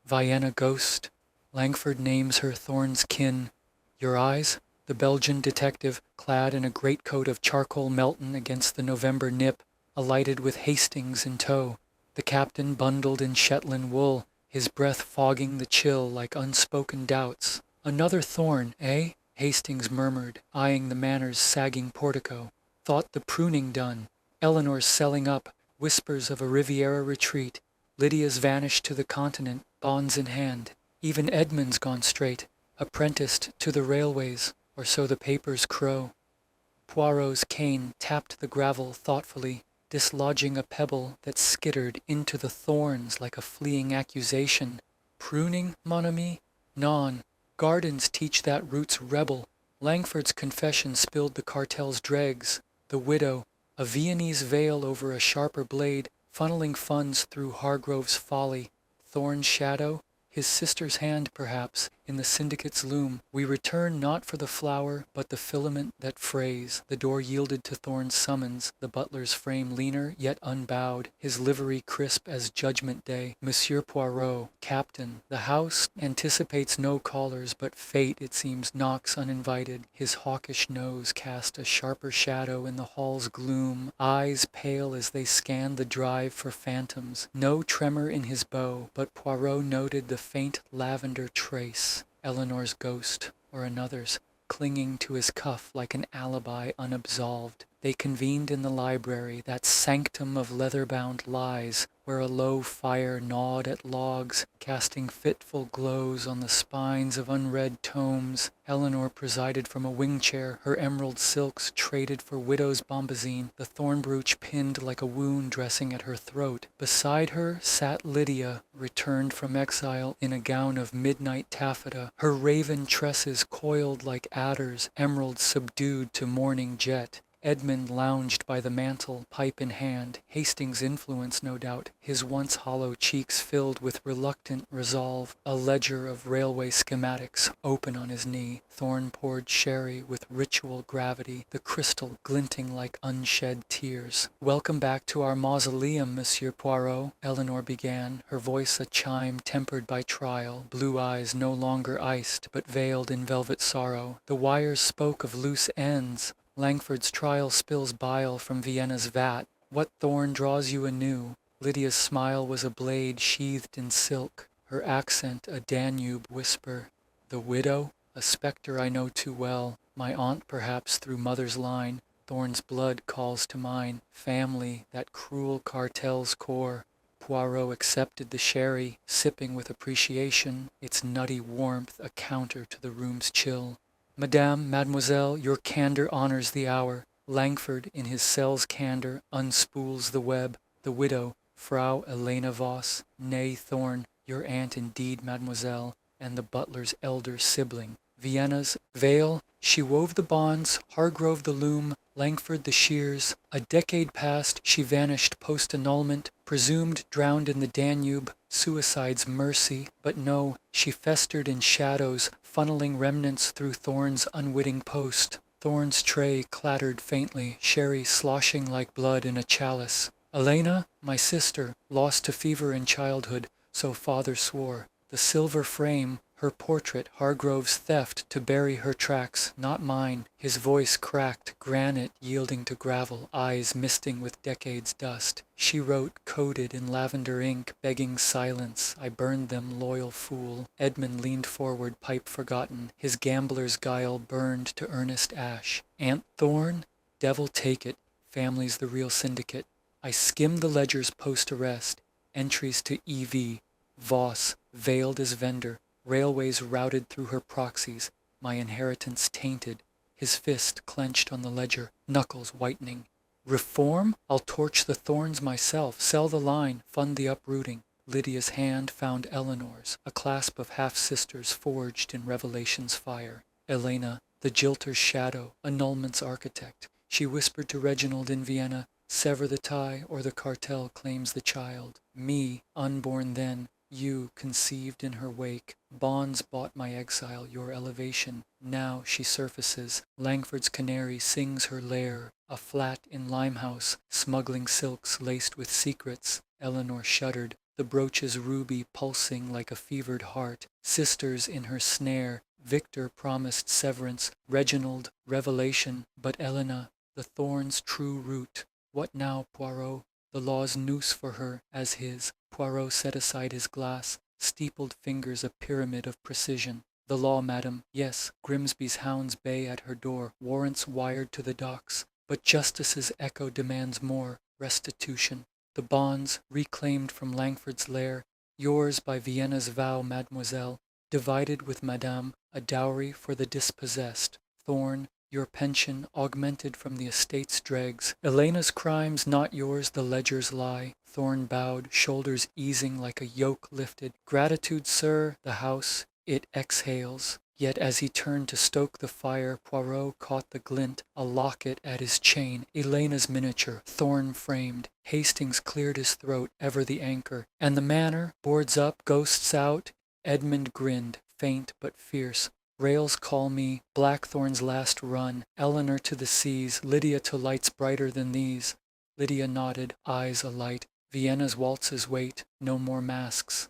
Vienna ghost. Langford names her Thorn's kin. Your eyes? The Belgian detective, clad in a greatcoat of charcoal Melton against the November nip, alighted with Hastings in tow. The captain bundled in Shetland wool, his breath fogging the chill like unspoken doubts. Another Thorn, eh? Hastings murmured, eyeing the manor's sagging portico. Thought the pruning done. Eleanor's selling up, whispers of a Riviera retreat. Lydia's vanished to the continent, bonds in hand. Even Edmund's gone straight, apprenticed to the railways, or so the papers crow. Poirot's cane tapped the gravel thoughtfully, dislodging a pebble that skittered into the thorns like a fleeing accusation. Pruning, mon ami? Non. Gardens teach that root's rebel. Langford's confession spilled the cartel's dregs. The widow, a Viennese veil over a sharper blade, funneling funds through Hargrove's folly. Thorn's shadow, his sister's hand perhaps, in the syndicate's loom. We return not for the flower, but the filament that frays. The door yielded to Thorn's summons, the butler's frame leaner, yet unbowed, his livery crisp as Judgment Day. Monsieur Poirot, captain. The house anticipates no callers, but fate, it seems, knocks uninvited. His hawkish nose cast a sharper shadow in the hall's gloom, eyes pale as they scanned the drive for phantoms. No tremor in his bow, but Poirot noted the faint lavender trace. Eleanor's ghost, or another's, clinging to his cuff like an alibi unabsolved. They convened in the library, that sanctum of leather-bound lies, where a low fire gnawed at logs, casting fitful glows on the spines of unread tomes. Eleanor presided from a wing-chair, her emerald silks traded for widow's bombazine, the thorn brooch pinned like a wound dressing at her throat. Beside her sat Lydia, returned from exile in a gown of midnight taffeta, her raven tresses coiled like adders, emeralds subdued to morning jet. Edmund lounged by the mantel, pipe in hand, Hastings' influence no doubt, his once hollow cheeks filled with reluctant resolve, a ledger of railway schematics open on his knee. Thorn poured sherry with ritual gravity, the crystal glinting like unshed tears. "Welcome back to our mausoleum, Monsieur Poirot," Eleanor began, her voice a chime tempered by trial, blue eyes no longer iced, but veiled in velvet sorrow. The wires spoke of loose ends. Langford's trial spills bile from Vienna's vat. What thorn draws you anew? Lydia's smile was a blade sheathed in silk, her accent a Danube whisper. The widow? A spectre I know too well. My aunt, perhaps, through mother's line. Thorn's blood calls to mine. Family, that cruel cartel's core. Poirot accepted the sherry, sipping with appreciation, its nutty warmth a counter to the room's chill. "Madame, mademoiselle, your candor honors the hour." Langford, in his cell's candor, unspools the web. The widow, Frau Elena Voss, née Thorn, your aunt indeed, mademoiselle, and the butler's elder sibling. Vienna's veil, she wove the bonds, Hargrove the loom, Langford the shears. A decade passed, she vanished post-annulment, presumed drowned in the Danube, suicide's mercy. But no, she festered in shadows, funneling remnants through Thorn's unwitting post. Thorn's tray clattered faintly, sherry sloshing like blood in a chalice. Elena, my sister, lost to fever in childhood, so father swore. The silver frame, her portrait, Hargrove's theft to bury her tracks, not mine. His voice cracked, granite yielding to gravel, eyes misting with decades' dust. She wrote, coded in lavender ink, begging silence. I burned them, loyal fool. Edmund leaned forward, pipe forgotten, his gambler's guile burned to earnest ash. Aunt Thorn? Devil take it, family's the real syndicate. I skimmed the ledgers post-arrest, entries to E.V., Voss, veiled as vendor, railways routed through her proxies, my inheritance tainted, his fist clenched on the ledger, knuckles whitening. Reform? I'll torch the thorns myself, sell the line, fund the uprooting. Lydia's hand found Eleanor's, a clasp of half-sisters forged in Revelation's fire. Elena, the jilter's shadow, annulment's architect. She whispered to Reginald in Vienna, sever the tie or the cartel claims the child. Me, unborn then, you conceived in her wake. Bonds bought my exile, your elevation. Now she surfaces. Langford's canary sings her lair. A flat in Limehouse, smuggling silks laced with secrets. Eleanor shuddered, the brooch's ruby pulsing like a fevered heart. Sisters in her snare. Victor promised severance. Reginald, revelation. But Elena, the thorn's true root. What now, Poirot? The law's noose for her as his. Poirot set aside his glass, steepled fingers a pyramid of precision. The law, madam. Yes, Grimsby's hounds bay at her door, warrants wired to the docks. But justice's echo demands more, restitution. The bonds, reclaimed from Langford's lair, yours by Vienna's vow, mademoiselle, divided with madame, a dowry for the dispossessed. Thorn, your pension augmented from the estate's dregs. Elena's crimes, not yours, the ledgers lie. Thorn bowed, shoulders easing like a yoke lifted. Gratitude, sir, the house, it exhales. Yet as he turned to stoke the fire, Poirot caught the glint, a locket at his chain. Elena's miniature, thorn framed. Hastings cleared his throat, ever the anchor. And the manor, boards up, ghosts out. Edmund grinned, faint but fierce. Rails call me, Blackthorn's last run, Eleanor to the seas, Lydia to lights brighter than these. Lydia nodded, eyes alight. Vienna's waltzes wait, no more masks.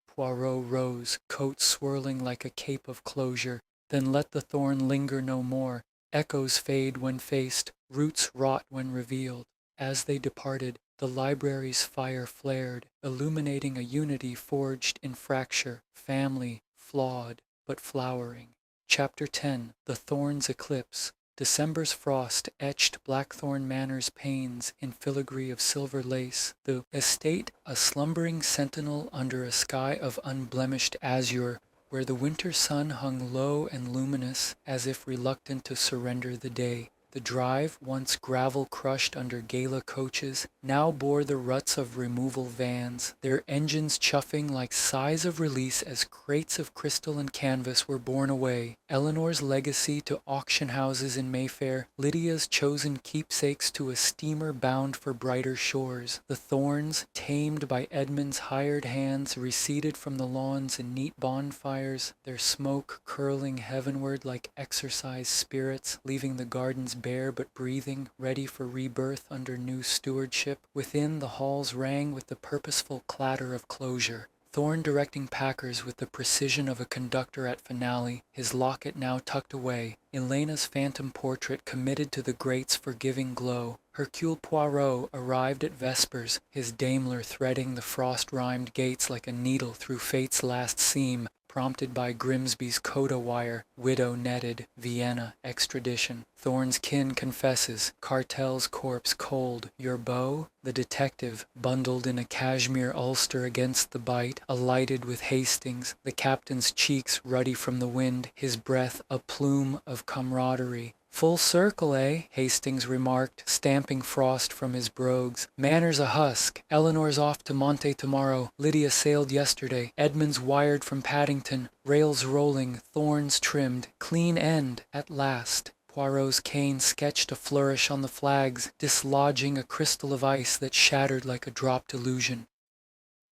Poirot rose, coat swirling like a cape of closure. Then let the thorn linger no more. Echoes fade when faced, roots rot when revealed. As they departed, the library's fire flared, illuminating a unity forged in fracture, family, flawed, but flowering. Chapter 10, The Thorn's Eclipse. December's frost etched Blackthorn Manor's panes in filigree of silver lace, the estate a slumbering sentinel under a sky of unblemished azure, where the winter sun hung low and luminous as if reluctant to surrender the day. The drive, once gravel-crushed under gala coaches, now bore the ruts of removal vans, their engines chuffing like sighs of release as crates of crystal and canvas were borne away. Eleanor's legacy to auction houses in Mayfair, Lydia's chosen keepsakes to a steamer bound for brighter shores. The thorns, tamed by Edmund's hired hands, receded from the lawns in neat bonfires, their smoke curling heavenward like exorcised spirits, leaving the gardens bare but breathing, ready for rebirth under new stewardship. Within, the halls rang with the purposeful clatter of closure. Thorne directing Packers with the precision of a conductor at finale, his locket now tucked away, Elena's phantom portrait committed to the grate's forgiving glow. Hercule Poirot arrived at vespers, his Daimler threading the frost-rimed gates like a needle through fate's last seam, prompted by Grimsby's coda wire, widow netted, Vienna, extradition. Thorne's kin confesses, cartel's corpse cold. Your beau? The detective, bundled in a cashmere ulster against the bite, alighted with Hastings, the captain's cheeks ruddy from the wind, his breath a plume of camaraderie. Full circle, eh? Hastings remarked, stamping frost from his brogues. Manor's a husk. Eleanor's off to Monte tomorrow. Lydia sailed yesterday. Edmund's wired from Paddington. Rails rolling, thorns trimmed. Clean end, at last. Poirot's cane sketched a flourish on the flags, dislodging a crystal of ice that shattered like a dropped illusion.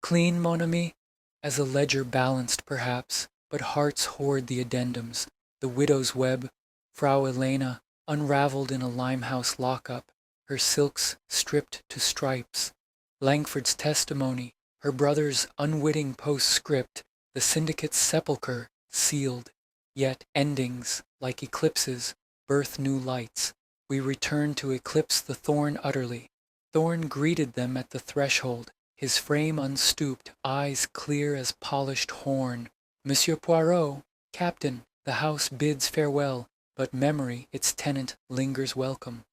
Clean, mon ami? As a ledger balanced, perhaps, but hearts hoard the addendums. The widow's web, Frau Elena, unraveled in a Limehouse lockup, her silks stripped to stripes. Langford's testimony, her brother's unwitting postscript, the syndicate's sepulchre, sealed. Yet endings, like eclipses, birth new lights. We return to eclipse the Thorn utterly. Thorn greeted them at the threshold, his frame unstooped, eyes clear as polished horn. Monsieur Poirot, Captain, the house bids farewell, but memory, its tenant, lingers welcome.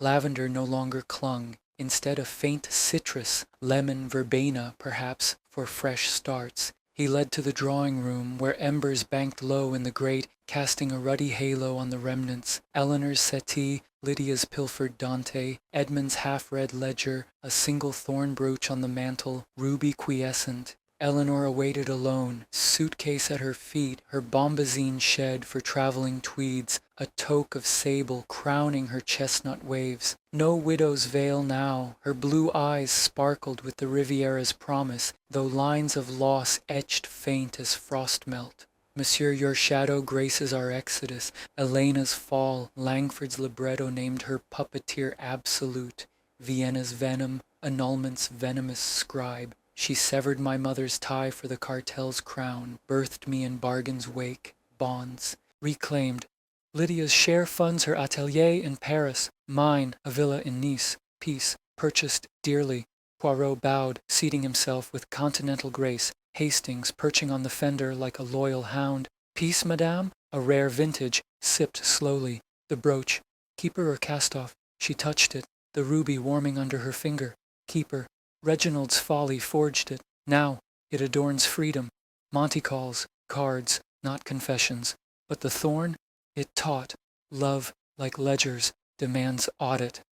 Lavender no longer clung. Instead of faint citrus, lemon verbena, perhaps, for fresh starts. He led to the drawing-room, where embers banked low in the grate, casting a ruddy halo on the remnants. Eleanor's settee, Lydia's pilfered Dante, Edmund's half-read ledger, a single thorn brooch on the mantel, ruby quiescent. Eleanor awaited alone, suitcase at her feet, her bombazine shed for traveling tweeds, a toque of sable crowning her chestnut waves. No widow's veil now, her blue eyes sparkled with the Riviera's promise, though lines of loss etched faint as frost melt. Monsieur, your shadow graces our exodus, Elena's fall, Langford's libretto named her puppeteer absolute, Vienna's venom, annulment's venomous scribe. She severed my mother's tie for the cartel's crown, birthed me in bargain's wake, bonds, reclaimed. Lydia's share funds her atelier in Paris, mine, a villa in Nice, peace, purchased dearly. Poirot bowed, seating himself with continental grace, Hastings perching on the fender like a loyal hound. Peace, madame? A rare vintage, sipped slowly. The brooch, keeper or cast-off? She touched it, the ruby warming under her finger. Keeper. Reginald's folly forged it. Now it adorns freedom. Monte calls, cards, not confessions. But the thorn, it taught. Love, like ledgers, demands audit.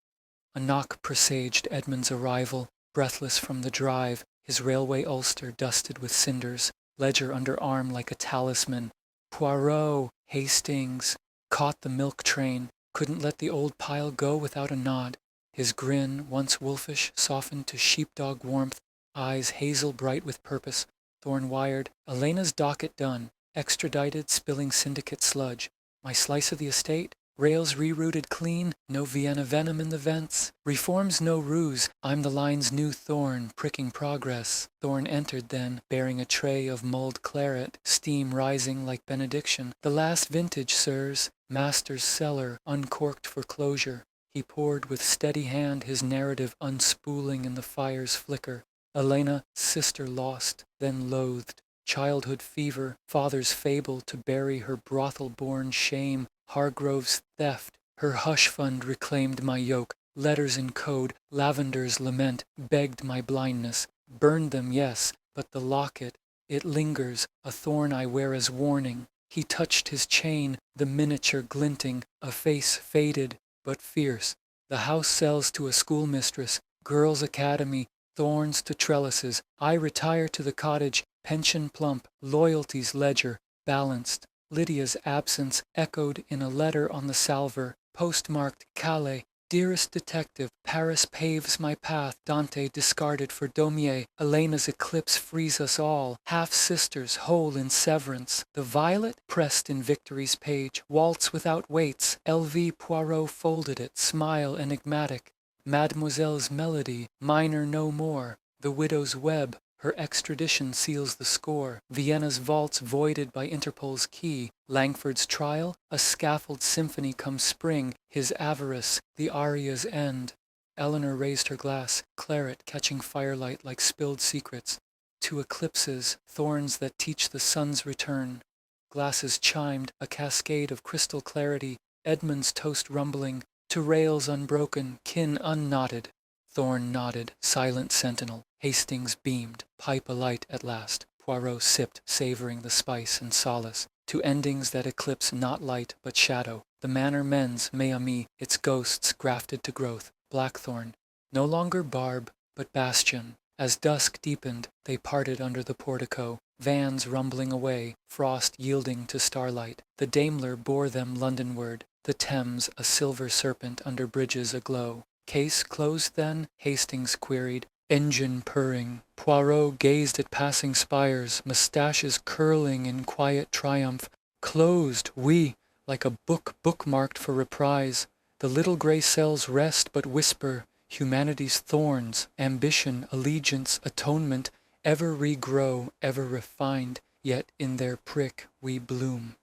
A knock presaged Edmund's arrival, breathless from the drive, his railway ulster dusted with cinders, ledger under arm like a talisman. Poirot, Hastings, caught the milk train, couldn't let the old pile go without a nod. His grin, once wolfish, softened to sheepdog warmth, eyes hazel bright with purpose. Thorn wired, Elena's docket done, extradited, spilling syndicate sludge. My slice of the estate, rails rerouted clean, no Vienna venom in the vents. Reform's no ruse, I'm the line's new Thorn, pricking progress. Thorn entered then, bearing a tray of mulled claret, steam rising like benediction. The last vintage, sirs, master's cellar, uncorked for closure. He poured with steady hand, his narrative unspooling in the fire's flicker. Elena, sister lost, then loathed. Childhood fever, father's fable to bury her brothel-born shame. Hargrove's theft, Her hush fund reclaimed my yoke. Letters in code, lavender's lament, begged my blindness. Burned them, yes, but the locket, it lingers, a thorn I wear as warning. He touched his chain, the miniature glinting, a face faded but fierce. The house sells to a schoolmistress, girls' academy, thorns to trellises. I retire to the cottage, pension plump, loyalty's ledger, balanced. Lydia's absence echoed in a letter on the salver, postmarked Calais. Dearest detective, Paris paves my path. Dante discarded for Daumier. Elena's eclipse frees us all. Half-sisters, whole in severance. The violet, pressed in victory's page. Waltz without weights. L.V. Poirot folded it, smile enigmatic. Mademoiselle's melody, minor no more. The widow's web, her extradition seals the score. Vienna's vaults voided by Interpol's key. Langford's trial, a scaffold symphony come spring. His avarice, the aria's end. Eleanor raised her glass, claret catching firelight like spilled secrets. To eclipses, thorns that teach the sun's return. Glasses chimed, a cascade of crystal clarity. Edmund's toast rumbling, to rails unbroken, kin unknotted. Thorn nodded, silent sentinel. Hastings beamed, pipe alight at last. Poirot sipped, savoring the spice and solace. To endings that eclipse not light but shadow. The manor mends, mes-amis, its ghosts grafted to growth. Blackthorn, no longer barb, but bastion. As dusk deepened, they parted under the portico. Vans rumbling away, frost yielding to starlight. The Daimler bore them Londonward. The Thames, a silver serpent under bridges aglow. Case closed then? Hastings queried. Engine purring. Poirot gazed at passing spires, moustaches curling in quiet triumph. Closed, oui, like a book bookmarked for reprise. The little grey cells rest but whisper. Humanity's thorns, ambition, allegiance, atonement, ever regrow, ever refined, yet in their prick we bloom.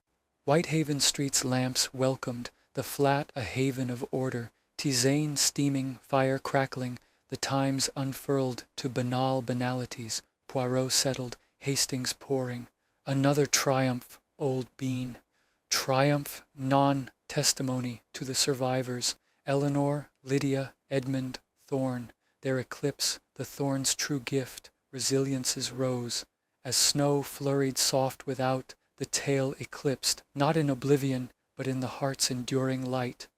Whitehaven Street's lamps welcomed, the flat a haven of order. Tisane steaming, fire crackling, the Times unfurled to banal banalities. Poirot settled, Hastings pouring. Another triumph, old bean. Triumph, non-testimony to the survivors. Eleanor, Lydia, Edmund, Thorn. Their eclipse, the thorn's true gift, resilience's rose. As snow flurried soft without, the tale eclipsed, not in oblivion, but in the heart's enduring light.